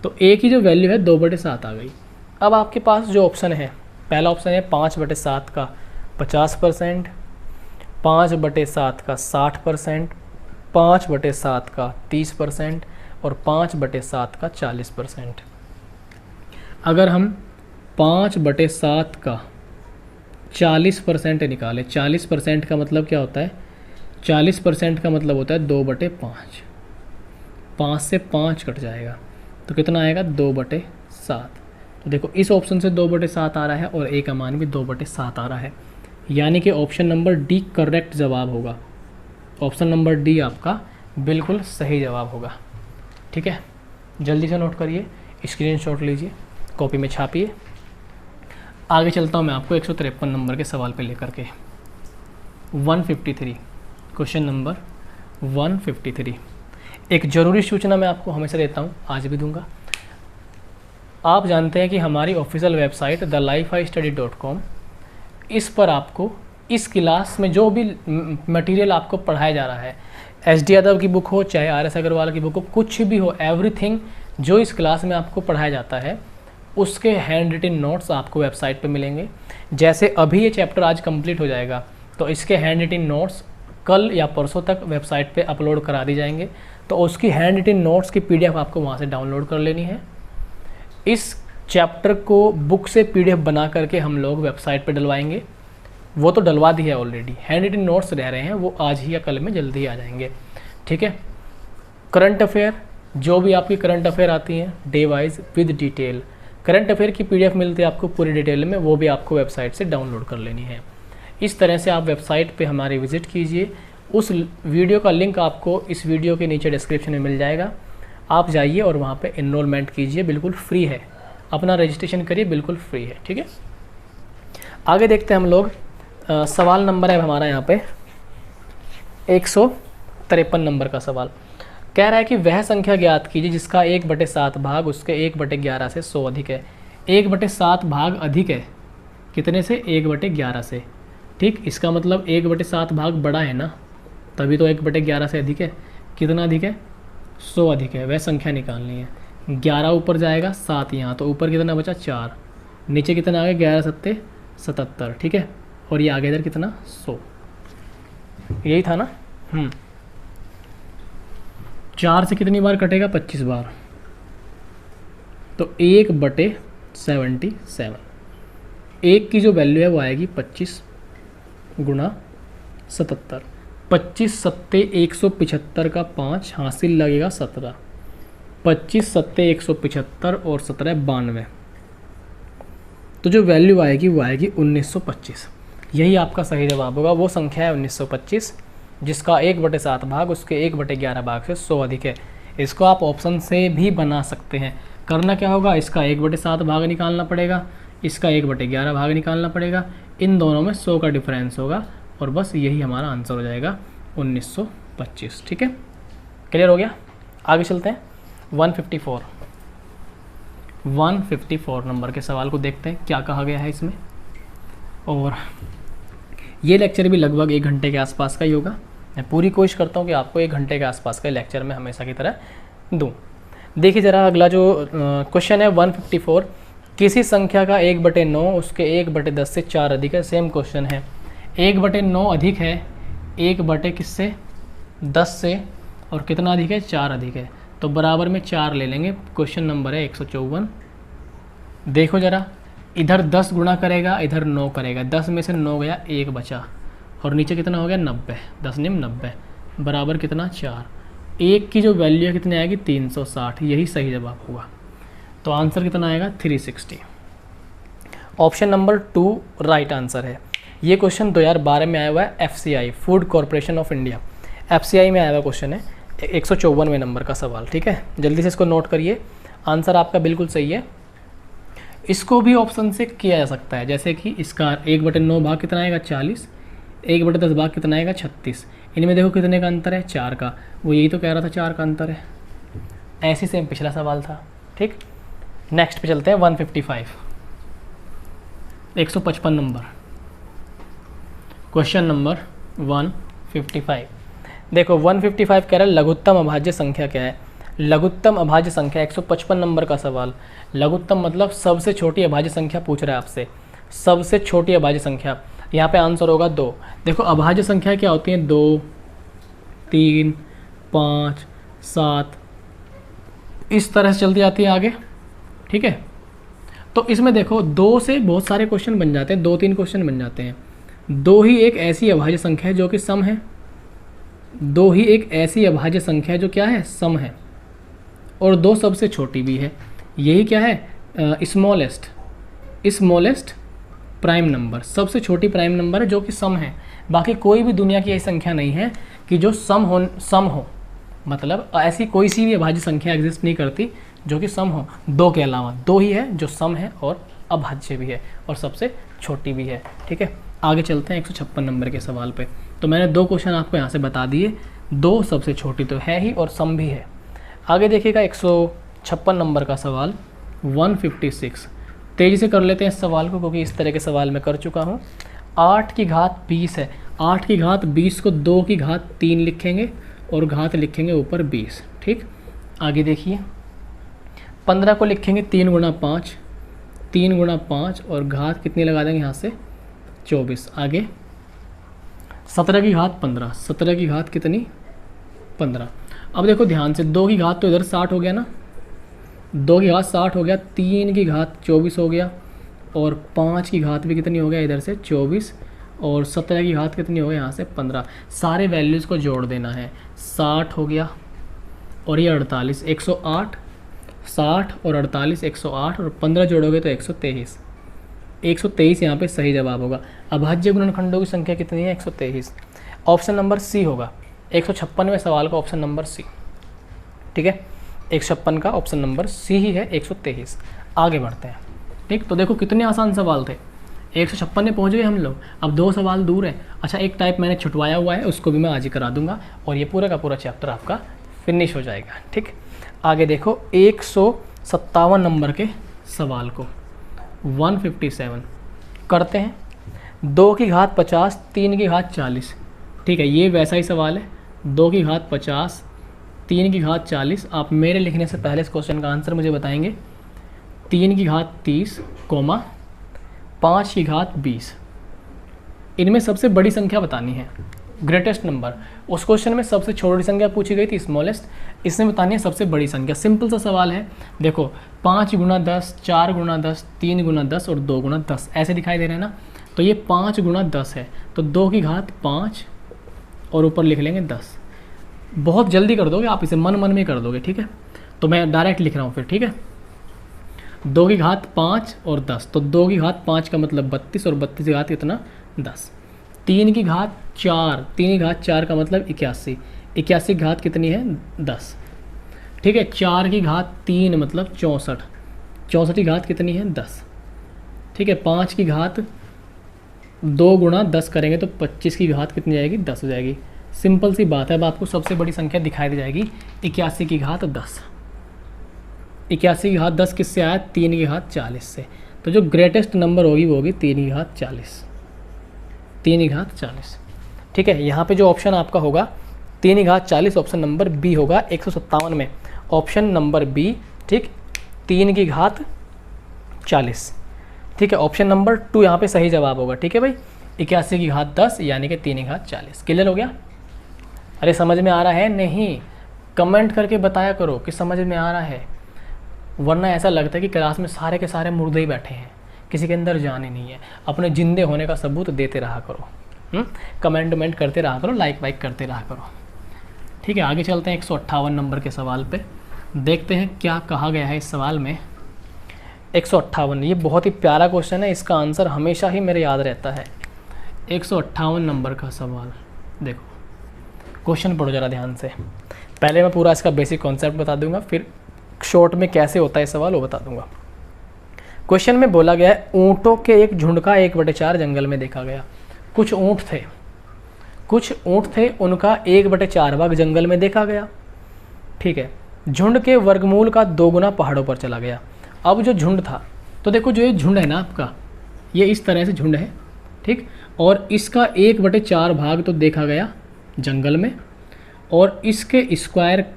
[SPEAKER 1] तो a की जो वैल्यू है 2/7 आ गई। अब आपके पास जो ऑप्शन है, पहला ऑप्शन है 5/7 का 50%, 5/7 का 60%, 5/7 का 30% और 5/7 का 40%। अगर हम 5/7 का 40% निकालें, 40% का मतलब क्या होता है, 40% का मतलब होता है 2/5, 5 से 5 कट जाएगा तो कितना आएगा 2/7। तो देखो इस ऑप्शन से 2/7 आ रहा है और a का मान भी 2/7 आ रहा है, यानी कि ऑप्शन नंबर डी करेक्ट जवाब होगा। ऑप्शन नंबर डी आपका बिल्कुल सही जवाब होगा, ठीक है। जल्दी से नोट करिए, स्क्रीनशॉट लीजिए, कॉपी में छापिए। आगे चलता हूँ मैं आपको 153 नंबर के सवाल पे लेकर के। 153 क्वेश्चन नंबर 153। एक ज़रूरी सूचना मैं आपको हमेशा देता हूँ, आज भी दूंगा। आप जानते हैं कि हमारी ऑफिशियल वेबसाइट thelifestudy.com, इस पर आपको इस क्लास में जो भी मटेरियल आपको पढ़ाया जा रहा है, SD यादव की बुक हो चाहे RS अग्रवाल की बुक हो, कुछ भी हो, एवरीथिंग जो इस क्लास में आपको पढ़ाया जाता है उसके हैंड रिटन नोट्स आपको वेबसाइट पे मिलेंगे। जैसे अभी ये चैप्टर आज कंप्लीट हो जाएगा तो इसके हैंड रिटन नोट्स कल या परसों तक वेबसाइट पे अपलोड करा दी जाएंगे, तो उसकी हैंड रिटन नोट्स की PDF आपको वहाँ से डाउनलोड कर लेनी है। इस चैप्टर को बुक से PDF बना करके हम लोग वेबसाइट पे डलवाएंगे, वो तो डलवा दी है ऑलरेडी, हैंड रिटन नोट्स रह रहे हैं, वो आज ही या कल में जल्दी ही आ जाएंगे, ठीक है। करंट अफेयर, जो भी आपकी करंट अफेयर आती हैं day wise with detail, current affair की PDF मिलती है आपको पूरी डिटेल में, वो भी आपको वेबसाइट से डाउनलोड कर लेनी है। इस तरह से आप वेबसाइट पे हमारी विज़िट कीजिए। उस वीडियो का लिंक आपको इस वीडियो के नीचे डिस्क्रिप्शन में मिल जाएगा, आप जाइए और वहाँ पे एनरोलमेंट कीजिए, बिल्कुल फ्री है, अपना रजिस्ट्रेशन करिए, बिल्कुल फ्री है, ठीक है। आगे देखते हैं हम लोग, सवाल नंबर है हमारा यहाँ पे 153 नंबर का सवाल। कह रहा है कि वह संख्या ज्ञात कीजिए जिसका 1/7 भाग उसके 1/11 से 100 अधिक है। 1/7 भाग अधिक है कितने से, 1/11 से, ठीक। इसका मतलब 1/7 भाग बड़ा है ना, तभी तो 1/11 से अधिक है। कितना अधिक है, 100 अधिक है। वह संख्या निकालनी है। 11 ऊपर जाएगा, 7 यहाँ, तो ऊपर कितना बचा 4, नीचे कितना आ गया 11 7 77, ठीक है। और ये आगे इधर कितना 100, यही था ना। 4 से कितनी बार कटेगा, 25 बार, तो 1/77। 1 की जो वैल्यू है वो आएगी 25 गुणा 77, 25 सत्ते 175 का 5 हासिल लगेगा 17, 25 सत्ते 175 और 17 92, तो जो वैल्यू आएगी वो आएगी 1925। यही आपका सही जवाब होगा। वो संख्या है 1925 जिसका 1/7 भाग उसके 1/11 भाग से 100 अधिक है। इसको आप ऑप्शन से भी बना सकते हैं। करना क्या होगा, इसका 1/7 भाग निकालना पड़ेगा, इसका 1/11 भाग निकालना पड़ेगा, इन दोनों में 100 का डिफरेंस होगा और बस यही हमारा आंसर हो जाएगा 1925, ठीक है। क्लियर हो गया। आगे चलते हैं 154 नंबर के सवाल को देखते हैं क्या कहा गया है इसमें। और ये लेक्चर भी लगभग 1 घंटे के आसपास का ही होगा। मैं पूरी कोशिश करता हूँ कि आपको 1 घंटे के आसपास का लेक्चर में हमेशा की तरह दूँ। देखिए ज़रा अगला जो क्वेश्चन है 154, किसी संख्या का 1/9 उसके 1/10 से 4 अधिक है। सेम क्वेश्चन है, 1/9 अधिक है 1/किससे 10 से, और कितना अधिक है 4 अधिक है, तो बराबर में 4 ले लेंगे। क्वेश्चन नंबर है 154। देखो ज़रा, इधर 10 गुणा करेगा, इधर 9 करेगा, 10 में से 9 गया, 1 बचा, और नीचे कितना हो गया 90, 10 9 90 बराबर कितना 4। 1 की जो वैल्यू है कितनी आएगी 360, यही सही जवाब होगा। तो आंसर कितना आएगा 360। ऑप्शन नंबर 2 राइट आंसर है। ये क्वेश्चन 2012 में आया हुआ है, FCI food corporation of India, FCI में आया हुआ क्वेश्चन है, 154वें नंबर का सवाल। ठीक है, जल्दी से इसको नोट करिए, आंसर आपका बिल्कुल सही है। इसको भी ऑप्शन से किया जा सकता है, जैसे कि इसका 1/9 भाग कितना आएगा 40, 1/10 भाग कितना आएगा 36। इनमें देखो कितने का अंतर है 4 का, वो यही तो कह रहा था 4 का अंतर है। ऐसे सेम पिछला सवाल था। ठीक, नेक्स्ट पे चलते हैं 155, 155 नंबर, क्वेश्चन नंबर 155। देखो 155 कह रहा है लघुत्तम अभाज्य संख्या क्या है। लघुत्तम अभाज्य संख्या 155 नंबर का सवाल। लघुत्तम मतलब सबसे छोटी अभाज्य संख्या पूछ रहा है आपसे, सबसे छोटी अभाज्य संख्या। यहाँ पे आंसर होगा 2। देखो अभाज्य संख्या क्या होती हैं, 2, 3, 5, 7, इस तरह से चलती जाती है आगे। ठीक है, तो इसमें देखो 2 से बहुत सारे क्वेश्चन बन जाते हैं, 2-3 क्वेश्चन बन जाते हैं। 2 ही एक ऐसी अभाज्य संख्या है जो कि सम है, 2 ही एक ऐसी अभाज्य संख्या है जो क्या है, सम है, और 2 सबसे छोटी भी है। यही क्या है, स्मॉलेस्ट प्राइम नंबर, सबसे छोटी प्राइम नंबर है जो कि सम है। बाकी कोई भी दुनिया की ऐसी संख्या नहीं है कि जो सम हो, मतलब ऐसी कोई सी भी अभाज्य संख्या एग्जिस्ट नहीं करती जो कि सम हो, 2 के अलावा। 2 ही है जो सम है और अभाज्य भी है और सबसे छोटी भी है। ठीक है, आगे चलते हैं 156 नंबर के सवाल पे। तो मैंने 2 क्वेश्चन आपको यहाँ से बता दिए, 2 सबसे छोटी तो है ही और सम भी है। आगे देखिएगा 156 नंबर का सवाल 156। तेज़ी से कर लेते हैं इस सवाल को, क्योंकि इस तरह के सवाल मैं कर चुका हूँ। 8 की घात 20 है, 8 की घात 20 को 2 की घात 3 लिखेंगे और घात लिखेंगे ऊपर 20। ठीक, आगे देखिए 15 को लिखेंगे 3 गुणा 5, 3 गुणा 5 और घात कितनी लगा देंगे यहाँ से 24। आगे 17 की घात 15, 17 की घात कितनी 15। अब देखो ध्यान से, 2 की घात तो इधर 60 हो गया ना, 2 की घात 60 हो गया, 3 की घात 24 हो गया और 5 की घात भी कितनी हो गया इधर से 24 और 17 की घात कितनी हो गई यहाँ से 15। सारे वैल्यूज़ को जोड़ देना है, 60 हो गया और ये 48, 108, 60 और 48 108 और 15 जोड़ोगे तो 123। 123 यहाँ पे सही जवाब होगा। अभाज्य गुणनखंडों की संख्या कितनी है 123। ऑप्शन नंबर सी होगा 156वें सवाल का ऑप्शन नंबर सी। ठीक है, 156 का ऑप्शन नंबर सी ही है 123। आगे बढ़ते हैं। ठीक, तो देखो कितने आसान सवाल थे, 156 में पहुँच गए हम लोग। अब 2 सवाल दूर है। अच्छा, एक टाइप मैंने छुटवाया हुआ है, उसको भी मैं आज ही करा दूंगा और ये पूरा का पूरा चैप्टर आपका फिनिश हो जाएगा। ठीक, आगे देखो 157 नंबर के सवाल को 157 करते हैं। 2 की घात 50, 3 की घात 40। ठीक है, ये वैसा ही सवाल है, 2 की घात 50, 3 की घात 40। आप मेरे लिखने से पहले इस क्वेश्चन का आंसर मुझे बताएंगे। 3 की घात 30, 5 की घात 20। इनमें सबसे बड़ी संख्या बतानी है, ग्रेटेस्ट नंबर। उस क्वेश्चन में सबसे छोटी संख्या पूछी गई थी, स्मॉलेस्ट। इसमें बतानी है सबसे बड़ी संख्या। सिंपल सा सवाल है। देखो 5 गुणा 10, 4 गुणा 10, 3 गुणा 10 और 2 गुणा 10 ऐसे दिखाई दे रहे हैं ना। तो ये 5 गुणा 10 है, तो 2 की घात 5 और ऊपर लिख लेंगे 10। बहुत जल्दी कर दोगे आप, इसे मन मन में कर दोगे। ठीक है, तो मैं डायरेक्ट लिख रहा हूँ फिर। ठीक है, 2 की घात 5 और 10, तो 2 की घात 5 का मतलब 32 और 32 की घात कितना 10। 3 की घात 4, 3 की घात 4 का मतलब 81, 81 की घात कितनी है 10। ठीक है, 4 की घात 3 मतलब 64, 64 की घात कितनी है 10। ठीक है, 5 की घात 2 गुणा 10 करेंगे तो 25 की घात कितनी जाएगी 10 हो जाएगी। सिंपल सी बात है। अब आपको सबसे बड़ी संख्या दिखाई दे जाएगी 81 की घात 10। 81 की घात 10 किससे आया, 3 की घात 40 से। तो जो ग्रेटेस्ट नंबर होगी वो होगी 3 की घात 40, 3 की घात 40। ठीक है, यहाँ पे जो ऑप्शन आपका होगा 3 की घात 40, ऑप्शन नंबर बी होगा 157 में, ऑप्शन नंबर बी। ठीक, 3 की घात 40। ठीक है, ऑप्शन नंबर 2 यहाँ पे सही जवाब होगा। ठीक है भाई, 81 की घात 10 यानी कि 3 की घात 40। क्लियर हो गया? अरे समझ में आ रहा है नहीं? कमेंट करके बताया करो कि समझ में आ रहा है, वरना ऐसा लगता है कि क्लास में सारे के सारे मुर्दे ही बैठे हैं, किसी के अंदर जान ही नहीं है। अपने जिंदे होने का सबूत देते रहा करो, कमेंट करते रहा करो, लाइक वाइक करते रहा करो। ठीक है, आगे चलते हैं 158 नंबर के सवाल पे, देखते हैं क्या कहा गया है इस सवाल में। 158, ये बहुत ही प्यारा क्वेश्चन है, इसका आंसर हमेशा ही मेरे याद रहता है। 158 नंबर का सवाल देखो, क्वेश्चन पढ़ो ज़रा ध्यान से। पहले मैं पूरा इसका बेसिक कॉन्सेप्ट बता दूंगा, फिर शॉर्ट में कैसे होता है सवाल वो बता दूंगा। क्वेश्चन में बोला गया है ऊँटों के एक झुंड का 1/4 जंगल में देखा गया। कुछ ऊँट थे, उनका 1/4 भाग जंगल में देखा गया। ठीक है, झुंड के वर्गमूल का 2 गुना पहाड़ों पर चला गया। अब जो झुंड था, तो देखो जो ये झुंड है ना आपका, ये इस तरह से झुंड है, ठीक, और इसका 1/4 भाग तो देखा गया जंगल में, और इसके स्क्वायर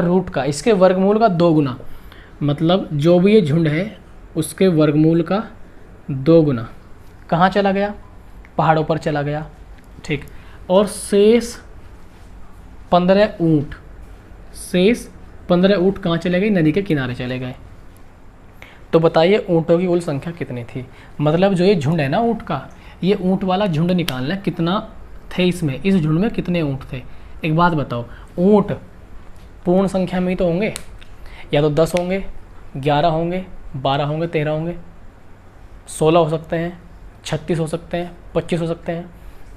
[SPEAKER 1] रूट का, इसके वर्गमूल का 2 गुना, मतलब जो भी ये झुंड है उसके वर्गमूल का 2 गुना कहाँ चला गया? पहाड़ों पर चला गया। ठीक, और शेष 15 ऊँट कहाँ चले गए? नदी के किनारे चले गए। तो बताइए ऊँटों की कुल संख्या कितनी थी? मतलब जो ये झुंड है ना ऊँट का, ये ऊँट वाला झुंड निकालना है, कितना थे इसमें, इस झुंड में कितने ऊँट थे। एक बात बताओ, ऊँट पूर्ण संख्या में ही तो होंगे, या तो 10 होंगे, 11 होंगे, 12 होंगे, 13 होंगे, 16 हो सकते हैं, 36 हो सकते हैं, 25 हो सकते हैं।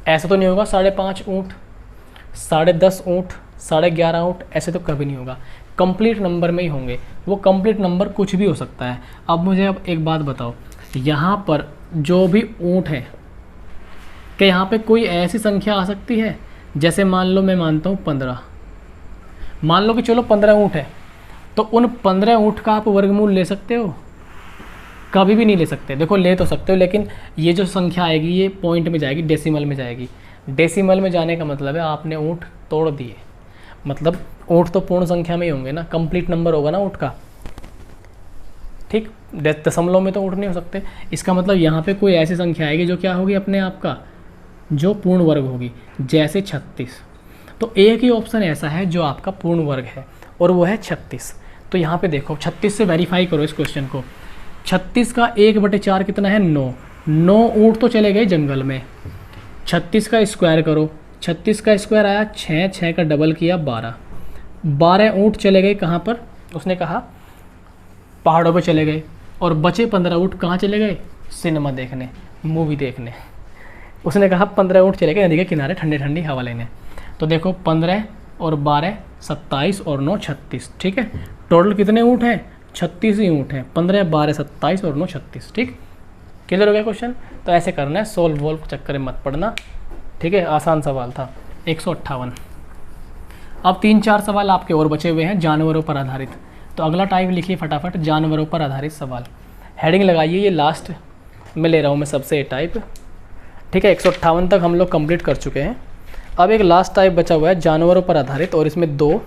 [SPEAKER 1] ऐसा तो नहीं होगा 5.5 ऊँट, 10.5 ऊँट, 11.5 ऊँट, ऐसे तो कभी नहीं होगा। कंप्लीट नंबर में ही होंगे। वो कंप्लीट नंबर कुछ भी हो सकता है। अब मुझे एक बात बताओ, यहाँ पर जो भी ऊँट है, क्या यहाँ पे कोई ऐसी संख्या आ सकती है? जैसे मान लो मैं मानता हूँ 15, मान लो कि चलो 15 ऊँट है, तो उन 15 ऊँट का आप वर्गमूल ले सकते हो? कभी भी नहीं ले सकते। देखो ले तो सकते हो, लेकिन ये जो संख्या आएगी ये पॉइंट में जाएगी, डेसिमल में जाएगी। डेसिमल में जाने का मतलब है आपने ऊँट तोड़ दिए, मतलब ऊँट तो पूर्ण संख्या में ही होंगे ना, कंप्लीट नंबर होगा ना ऊँट का। ठीक, दशमलव में तो ऊँट नहीं हो सकते। इसका मतलब यहाँ पे कोई ऐसी संख्या आएगी जो क्या होगी अपने आप का, जो पूर्ण वर्ग होगी, जैसे 36। तो एक ही ऑप्शन ऐसा है जो आपका पूर्ण वर्ग है, और वो है 36। तो यहाँ पे देखो 36 से वेरीफाई करो इस क्वेश्चन को। 36 का 1/4 कितना है? 9 ऊँट तो चले गए जंगल में। 36 का स्क्वायर करो, 36 का स्क्वायर आया 6 का डबल किया 12 ऊँट चले गए कहाँ पर? उसने कहा पहाड़ों पे चले गए। और बचे 15 ऊँट कहाँ चले गए? सिनेमा देखने, मूवी देखने। उसने कहा 15 ऊँट चले गए नदी के किनारे ठंडी ठंडी हवा लेने। तो देखो 15 और 12 27 और 9 36। ठीक है, टोटल कितने ऊँट हैं? 36 ही ऊँट हैं। 15 12 27 और 9 36। ठीक, क्लियर हो गया क्वेश्चन? तो ऐसे करना है, सोल्व वोल्व चक्कर में मत पड़ना। ठीक है, आसान सवाल था। 158। अब 3-4 सवाल आपके और बचे हुए हैं जानवरों पर आधारित। तो अगला टाइप लिखिए फटाफट, जानवरों पर आधारित सवाल। हेडिंग लगाइए, ये लास्ट में ले रहा हूँ मैं सबसे ये टाइप। ठीक है, 158 तक हम लोग कंप्लीट कर चुके हैं। अब एक लास्ट टाइप बचा हुआ है जानवरों पर आधारित, और इसमें 2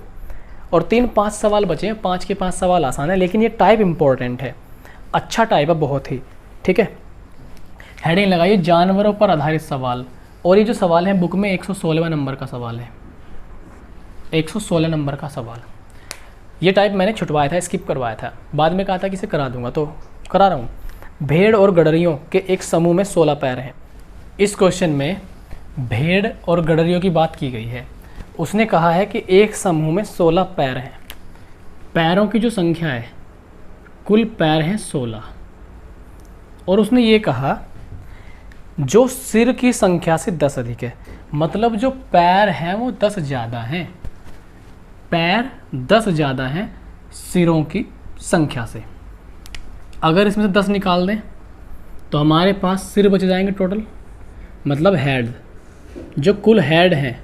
[SPEAKER 1] और 3 5 सवाल बचे हैं। 5 के 5 सवाल आसान है, लेकिन ये टाइप इंपॉर्टेंट है, अच्छा टाइप है बहुत ही। ठीक है, हेडिंग लगाइए जानवरों पर आधारित सवाल। और ये जो सवाल है बुक में 116 नंबर का सवाल है, 116 नंबर का सवाल। ये टाइप मैंने छुटवाया था, स्किप करवाया था, बाद में कहा था कि इसे करा दूंगा, तो करा रहा हूँ। भेड़ और गडरियों के एक समूह में 16 पैर हैं। इस क्वेश्चन में भेड़ और गडरियों की बात की गई है। उसने कहा है कि एक समूह में 16 पैर हैं। पैरों की जो संख्या है, कुल पैर हैं 16। और उसने ये कहा जो सिर की संख्या से 10 अधिक है, मतलब जो पैर हैं वो 10 ज़्यादा हैं। पैर 10 ज़्यादा हैं सिरों की संख्या से। अगर इसमें से 10 निकाल दें तो हमारे पास सिर बच जाएंगे टोटल, मतलब हेड। जो कुल हेड हैं,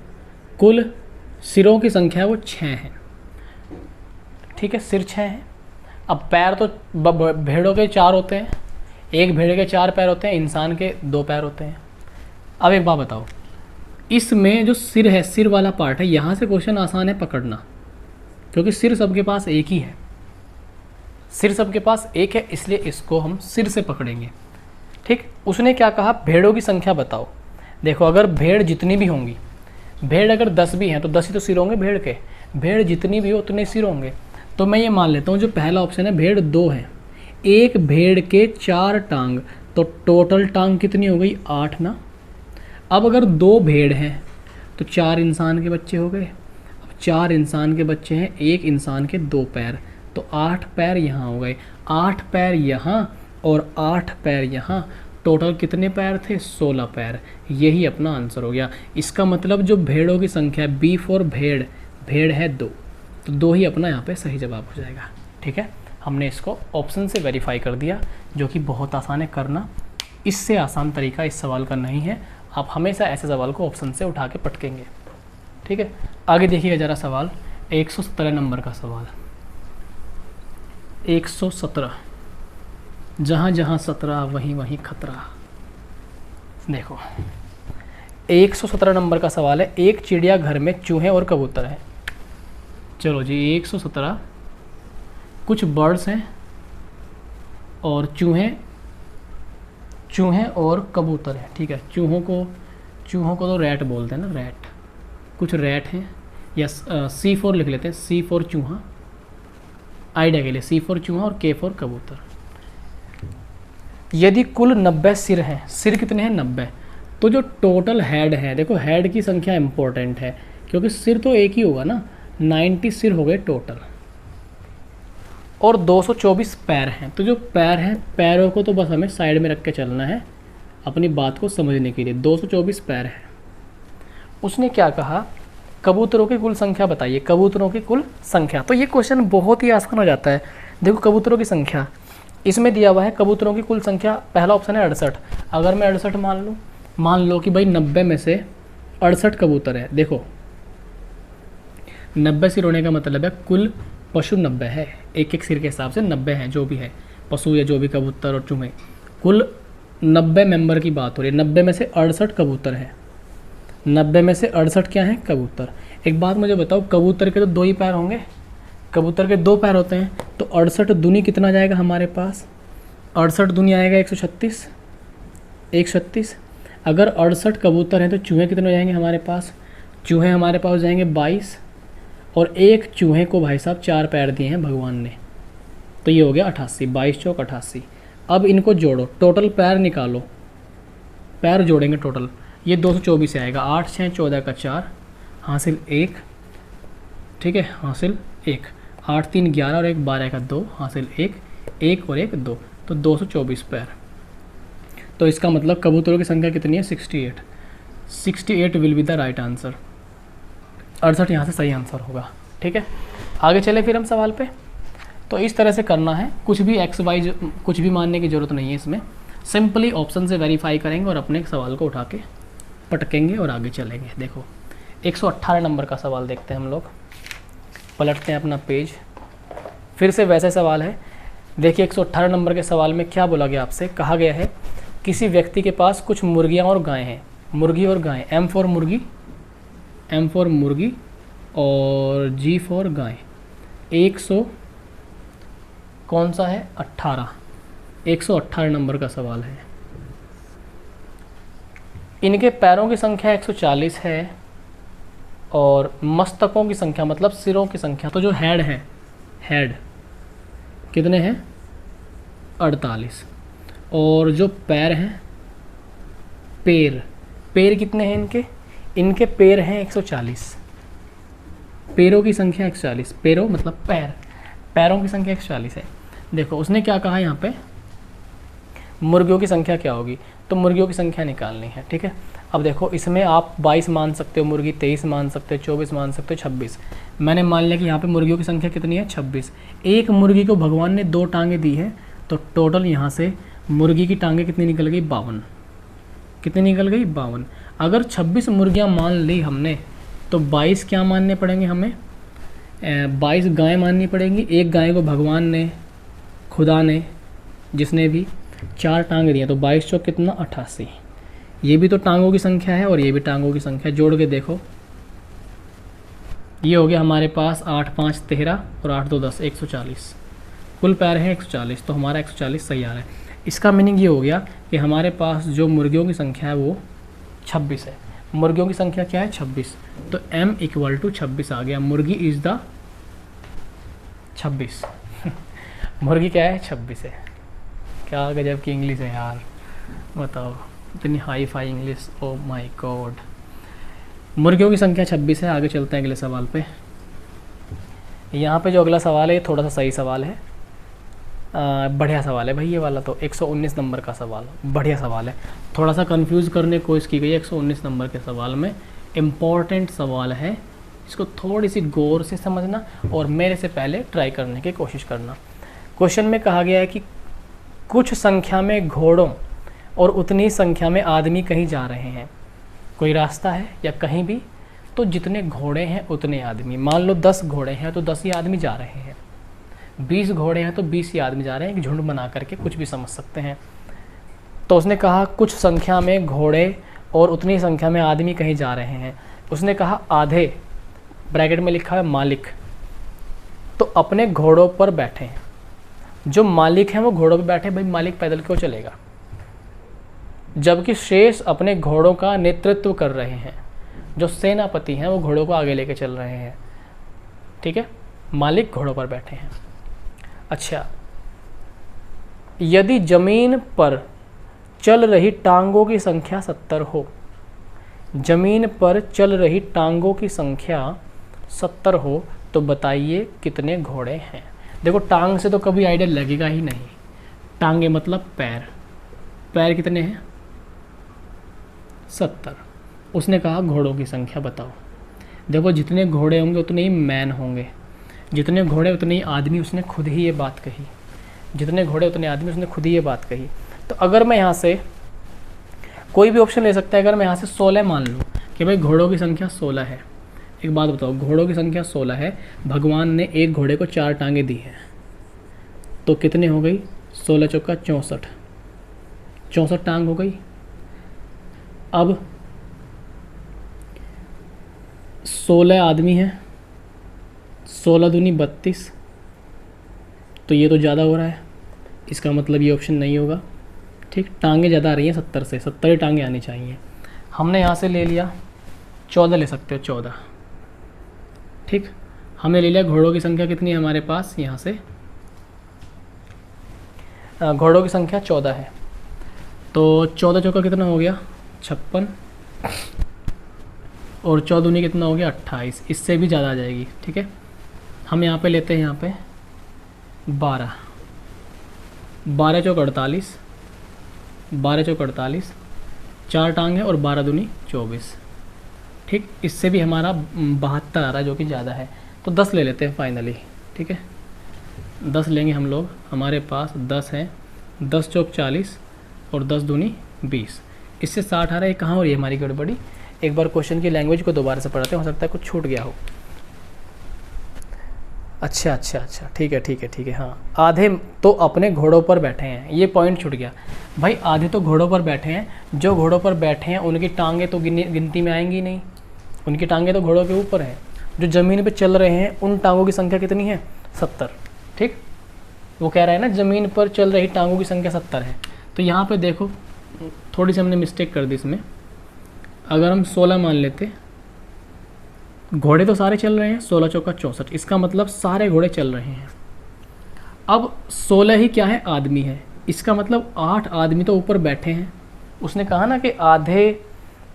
[SPEAKER 1] कुल सिरों की संख्या है वो 6 है। ठीक है, सिर 6 हैं। अब पैर तो भेड़ों के 4 होते हैं, एक भेड़ के 4 पैर होते हैं, इंसान के 2 पैर होते हैं। अब एक बात बताओ, इसमें जो सिर है, सिर वाला पार्ट है, यहाँ से क्वेश्चन आसान है पकड़ना, क्योंकि सिर सबके पास एक ही है। सिर सबके पास एक है, इसलिए इसको हम सिर से पकड़ेंगे। ठीक, उसने क्या कहा, भेड़ों की संख्या बताओ। देखो अगर भेड़ जितनी भी होंगी, भेड़ अगर 10 भी हैं तो 10 ही तो सिर होंगे भेड़ के। भेड़ जितनी भी हो उतने सिर होंगे। तो मैं ये मान लेता हूँ जो पहला ऑप्शन है, भेड़ 2 है, एक भेड़ के 4 टांग, तो टोटल टांग कितनी हो गई? 8 ना। अब अगर 2 भेड़ हैं तो 4 इंसान के बच्चे हो गए। अब 4 इंसान के बच्चे हैं, 1 इंसान के 2 पैर, तो 8 पैर यहाँ हो गए, 8 पैर यहाँ और 8 पैर यहाँ, टोटल कितने पैर थे? 16 पैर। यही अपना आंसर हो गया। इसका मतलब जो भेड़ों की संख्या है, बी फॉर भेड़, भेड़ है 2, तो 2 ही अपना यहाँ पे सही जवाब हो जाएगा। ठीक है, हमने इसको ऑप्शन से वेरीफाई कर दिया, जो कि बहुत आसान है करना। इससे आसान तरीका इस सवाल का नहीं है। आप हमेशा ऐसे सवाल को ऑप्शन से उठा के पटकेंगे। ठीक है, आगे देखिएगा ज़रा सवाल 117 नंबर का सवाल। 117, जहाँ जहाँ 17 वहीं वहीं खतरा। देखो 117 नंबर का सवाल है। एक चिड़ियाघर में चूहे और कबूतर हैं। चलो जी, 117 कुछ बर्ड्स हैं और चूहे और कबूतर हैं। ठीक है, चूहों को तो रैट बोलते हैं ना, रैट। कुछ रैट हैं, या C4 लिख लेते हैं, C फॉर चूहा, आइडिया के लिए C फॉर चूहा और K फॉर कबूतर। यदि कुल 90 सिर हैं, सिर कितने हैं? 90, तो जो टोटल हेड है, देखो हेड की संख्या इंपॉर्टेंट है क्योंकि सिर तो एक ही होगा ना, 90 सिर हो गए टोटल, और 224 पैर हैं। तो जो पैर हैं, पैरों को तो बस हमें साइड में रख के चलना है अपनी बात को समझने के लिए। 224 पैर हैं। उसने क्या कहा? कबूतरों की कुल संख्या बताइए, कबूतरों की कुल संख्या। तो ये क्वेश्चन बहुत ही आसान हो जाता है। देखो कबूतरों की संख्या इसमें दिया हुआ है, कबूतरों की कुल संख्या, पहला ऑप्शन है 68। अगर मैं 68 मान लो कि भाई 90 में से 68 कबूतर है। देखो 90 सिर होने का मतलब है कुल पशु 90 है, एक एक सिर के हिसाब से 90 हैं, जो भी है पशु या जो भी कबूतर और चूहे, कुल 90 मेंबर की बात हो रही है। 90 में से 68 कबूतर है, 90 में से 68 क्या हैं? कबूतर। एक बात मुझे बताओ, कबूतर के तो 2 ही पैर होंगे, कबूतर के 2 पैर होते हैं, तो 68 दूनी कितना जाएगा हमारे पास? 68 दूनी आएगा 136, 136। अगर 68 कबूतर हैं तो चूहे कितने हो जाएंगे हमारे पास? चूहे हमारे पास हो जाएंगे 22, और एक चूहे को भाई साहब 4 पैर दिए हैं भगवान ने, तो ये हो गया 88, 22 चौक 88। अब इनको जोड़ो, टोटल पैर निकालो, पैर जोड़ेंगे टोटल, ये 224 से आएगा। 8 6 14 का 4, हासिल 1, ठीक है, हासिल 1, 8 3 11 और 1 12 का 2, हासिल 1, 1 और 1 2, तो 224 पैर। तो इसका मतलब कबूतरों की संख्या कितनी है? 68। 68 will be the right answer. 68 यहाँ से सही आंसर होगा। ठीक है, आगे चले फिर हम सवाल पे। तो इस तरह से करना है, कुछ भी एक्स वाई कुछ भी मानने की ज़रूरत नहीं है इसमें, सिंपली ऑप्शन से वेरीफाई करेंगे और अपने सवाल को उठा के पटकेंगे और आगे चलेंगे। देखो 118 नंबर का सवाल देखते हैं हम लोग, पलटते हैं अपना पेज, फिर से वैसे सवाल है। देखिए 118 नंबर के सवाल में क्या बोला गया आपसे? कहा गया है किसी व्यक्ति के पास कुछ मुर्गियाँ और गायें हैं, मुर्गी और गायें, M फॉर मुर्गी, M फॉर मुर्गी और G फॉर गाय। 100 कौन सा है? 18, 118 नंबर का सवाल है। इनके पैरों की संख्या 140 है और मस्तकों की संख्या मतलब सिरों की संख्या, तो जो हेड है, हेड कितने हैं? 48, और जो पैर हैं, पैर, पैर कितने हैं इनके? इनके पैर हैं 140, पैरों की संख्या 140, पैरों मतलब पैर, पैरों की संख्या 140 है। देखो उसने क्या कहा यहाँ पे, मुर्गियों की संख्या क्या होगी, तो मुर्गियों की संख्या निकालनी है। ठीक है, अब देखो इसमें आप 22 मान सकते हो मुर्गी, 23 मान सकते हो, 24 मान सकते हो, 26। मैंने मान लिया कि यहाँ पे मुर्गियों की संख्या कितनी है? 26। एक मुर्गी को भगवान ने 2 टांगें दी है, तो टोटल यहाँ से मुर्गी की टांगें कितनी निकल गई? 52। कितनी निकल गई? 52। अगर 26 मुर्गियाँ मान ली हमने, तो 22 क्या मानने पड़ेंगे हमें? 22 गाय माननी पड़ेंगी। एक गाय को भगवान ने, खुदा ने, जिसने भी 4 टांग दिए, तो 22 चौक कितना? 88। ये भी तो टांगों की संख्या है और ये भी टांगों की संख्या, जोड़ के देखो, ये हो गया हमारे पास 8 5 13 और 8 2 10, 140। कुल पैर हैं 140, तो हमारा 140 सही आ रहा है। इसका मीनिंग ये हो गया कि हमारे पास जो मुर्गियों की संख्या है वो 26 है। मुर्गियों की संख्या क्या है? 26, तो M = 26 आ गया। मुर्गी इज़ द 26 मुर्गी क्या है? 26 है। क्या गजब की इंग्लिश है यार, बताओ। इतनी hi fi English, oh my God. मुर्गियों की संख्या 26 है। आगे चलते हैं अगले सवाल पे। यहाँ पे जो अगला सवाल है ये थोड़ा सा सही सवाल है, बढ़िया सवाल है भाई ये वाला। तो 119 नंबर का सवाल, बढ़िया सवाल है। थोड़ा सा कंफ्यूज करने की कोशिश की गई है 119 नंबर के सवाल में। इम्पॉर्टेंट सवाल है, इसको थोड़ी सी गौर से समझना और मेरे से पहले ट्राई करने की कोशिश करना। क्वेश्चन में कहा गया है कि कुछ संख्या में घोड़ों और उतनी संख्या में आदमी कहीं जा रहे हैं। कोई रास्ता है या कहीं भी, तो जितने घोड़े हैं उतने आदमी। मान लो 10 घोड़े हैं तो 10 ही आदमी जा रहे हैं, 20 घोड़े हैं तो 20 ही आदमी जा रहे हैं। एक झुंड बना करके कुछ भी समझ सकते हैं। तो उसने कहा कुछ संख्या में घोड़े और उतनी संख्या में आदमी कहीं जा रहे हैं। उसने कहा आधे, ब्रैकेट में लिखा है मालिक, तो अपने घोड़ों पर बैठे हैं। जो मालिक हैं वो घोड़ों पर बैठे। भाई मालिक पैदल क्यों चलेगा, जबकि शेष अपने घोड़ों का नेतृत्व कर रहे हैं। जो सेनापति हैं वो घोड़ों को आगे लेके चल रहे हैं। ठीक है, मालिक घोड़ों पर बैठे हैं। अच्छा, यदि जमीन पर चल रही टांगों की संख्या 70 हो, जमीन पर चल रही टांगों की संख्या 70 हो तो बताइए कितने घोड़े हैं। देखो टांग से तो कभी आइडिया लगेगा ही नहीं। टांगे मतलब पैर, पैर कितने हैं 70। उसने कहा घोड़ों की संख्या बताओ। देखो जितने घोड़े होंगे उतने ही मैन होंगे, जितने घोड़े उतने ही आदमी। उसने खुद ही ये बात कही, जितने घोड़े उतने आदमी, उसने खुद ही ये बात कही। तो अगर मैं यहाँ से कोई भी ऑप्शन ले सकता है। अगर मैं यहाँ से 16 मान लूँ कि भाई घोड़ों की संख्या 16 है। एक बात बताओ, घोड़ों की संख्या 16 है, भगवान ने एक घोड़े को 4 टांगे दी हैं, तो कितने हो गई 16 चौका 64, 64 टांग हो गई। अब 16 आदमी हैं, 16 दूनी 32, तो ये तो ज़्यादा हो रहा है। इसका मतलब ये ऑप्शन नहीं होगा। ठीक, टांगे ज़्यादा आ रही हैं 70 से, 70 ही टांगे आनी चाहिए। हमने यहाँ से ले लिया 14, ले सकते हो 14। ठीक, हमने ले लिया घोड़ों की संख्या कितनी है हमारे पास, यहाँ से घोड़ों की संख्या 14 है। तो 14 चौका कितना हो गया 56, और 14 दूनी कितना हो गया 28। इससे भी ज़्यादा आ जाएगी। ठीक है, हम यहाँ पे लेते हैं यहाँ पे 12, 12 चौक 48, 12 चौक 48, 4 टांग है और 12 दूनी 24। ठीक, इससे भी हमारा 72 आ रहा है, जो कि ज़्यादा है। तो 10 ले लेते हैं फाइनली। ठीक है, 10 लेंगे हम लोग। हमारे पास 10 है, 10 चौक 40 और 10 दूनी 20। इससे 60 आ रहा है। कहाँ हो रही है हमारी गड़बड़ी, एक बार क्वेश्चन की लैंग्वेज को दोबारा से पढ़ते हैं, हो सकता है कुछ छूट गया हो। अच्छा, ठीक है। हाँ, आधे तो अपने घोड़ों पर बैठे हैं, ये पॉइंट छूट गया भाई। आधे तो घोड़ों पर बैठे हैं, जो घोड़ों पर बैठे हैं उनकी टांगे तो गिनती में आएंगी नहीं, उनकी टांगे तो घोड़ों के ऊपर हैं। जो ज़मीन पे चल रहे हैं उन टांगों की संख्या कितनी है 70। ठीक, वो कह रहा है ना ज़मीन पर चल रही टांगों की संख्या 70 है। तो यहाँ पे देखो थोड़ी सी हमने मिस्टेक कर दी इसमें। अगर हम 16 मान लेते, घोड़े तो सारे चल रहे हैं, 16 चौका 64, इसका मतलब सारे घोड़े चल रहे हैं। अब 16 ही क्या है आदमी है, इसका मतलब 8 आदमी तो ऊपर बैठे हैं। उसने कहा ना कि आधे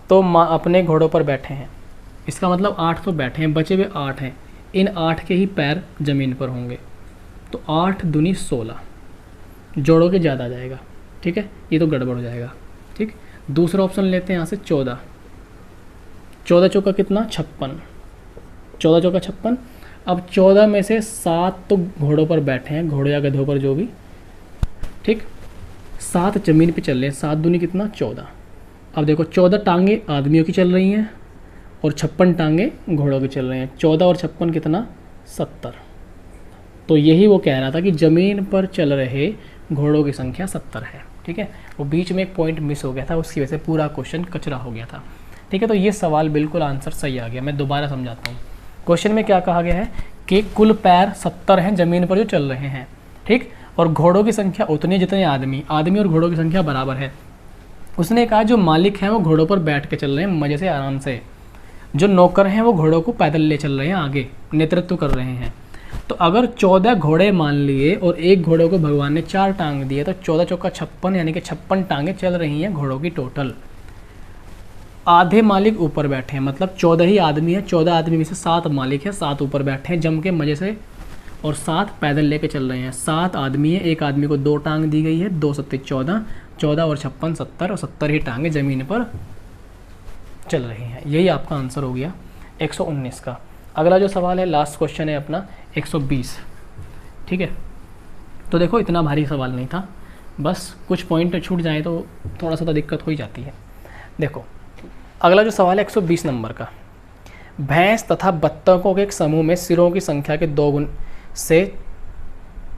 [SPEAKER 1] तो अपने घोड़ों पर बैठे हैं, इसका मतलब 8 तो बैठे हैं, बचे हुए 8 हैं। इन 8 के ही पैर ज़मीन पर होंगे। तो 8 दूनी 16, जोड़ों के ज़्यादा आ जाएगा। ठीक है, ये तो गड़बड़ हो जाएगा। ठीक, दूसरा ऑप्शन लेते हैं यहाँ से 14, 14 चौका कितना 56, 14 चौका 56। अब 14 में से 7 तो घोड़ों पर बैठे हैं, घोड़े या गधों पर जो भी। ठीक, 7 ज़मीन पे चल रहे हैं, 7 दूनी कितना 14। अब देखो 14 टांगे आदमियों की चल रही हैं और 56 टांगे घोड़ों की चल रही हैं। 14 और 56 कितना 70। तो यही वो कह रहा था कि ज़मीन पर चल रहे घोड़ों की संख्या 70 है। ठीक है, वो बीच में एक पॉइंट मिस हो गया था, उसकी वजह से पूरा क्वेश्चन कचरा हो गया था। ठीक है, तो ये सवाल बिल्कुल आंसर सही आ गया। मैं दोबारा समझाता हूँ। क्वेश्चन में क्या कहा गया है कि कुल पैर 70 हैं ज़मीन पर जो चल रहे हैं। ठीक, और घोड़ों की संख्या उतनी जितने आदमी और घोड़ों की संख्या बराबर है। उसने कहा जो मालिक हैं वो घोड़ों पर बैठ के चल रहे हैं मज़े से आराम से, जो नौकर हैं वो घोड़ों को पैदल ले चल रहे हैं, आगे नेतृत्व कर रहे हैं। तो अगर 14 घोड़े मान लिए और एक घोड़े को भगवान ने 4 टांग दिए, तो 14 चौका 56, यानी कि 56 टांगे चल रही हैं घोड़ों की टोटल। आधे मालिक ऊपर बैठे हैं, मतलब 14 ही आदमी है, 14 आदमी में से 7 मालिक है, 7 ऊपर बैठे हैं जम के मज़े से, और 7 पैदल लेके चल रहे हैं। 7 आदमी है, एक आदमी को 2 टांग दी गई है, 2 सत्ते 14, 14 और 56 70, और 70 ही टांगे ज़मीन पर चल रही हैं। यही आपका आंसर हो गया 119 का। अगला जो सवाल है, लास्ट क्वेश्चन है अपना 120। ठीक है, तो देखो इतना भारी सवाल नहीं था, बस कुछ पॉइंट छूट जाए तो थोड़ा सा तो दिक्कत हो ही जाती है। देखो अगला जो सवाल है 120 नंबर का, भैंस तथा बत्तखों के एक समूह में सिरों की संख्या के 2 गुण से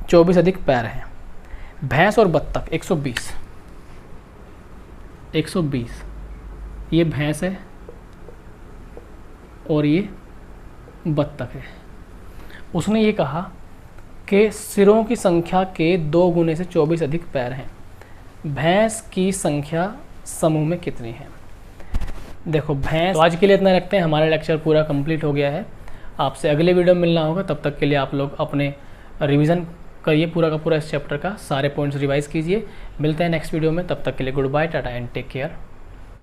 [SPEAKER 1] 24 अधिक पैर हैं। भैंस और बत्तख 120 ये भैंस है और ये बत्तख है। उसने ये कहा कि सिरों की संख्या के 2 गुने से 24 अधिक पैर हैं। भैंस की संख्या समूह में कितनी है? देखो भैंस, तो आज के लिए इतना रखते हैं, हमारा लेक्चर पूरा कंप्लीट हो गया है। आपसे अगले वीडियो में मिलना होगा, तब तक के लिए आप लोग अपने रिवीजन करिए पूरा का पूरा इस चैप्टर का, सारे पॉइंट्स रिवाइज कीजिए। मिलते हैं नेक्स्ट वीडियो में, तब तक के लिए good bye, tata and take care.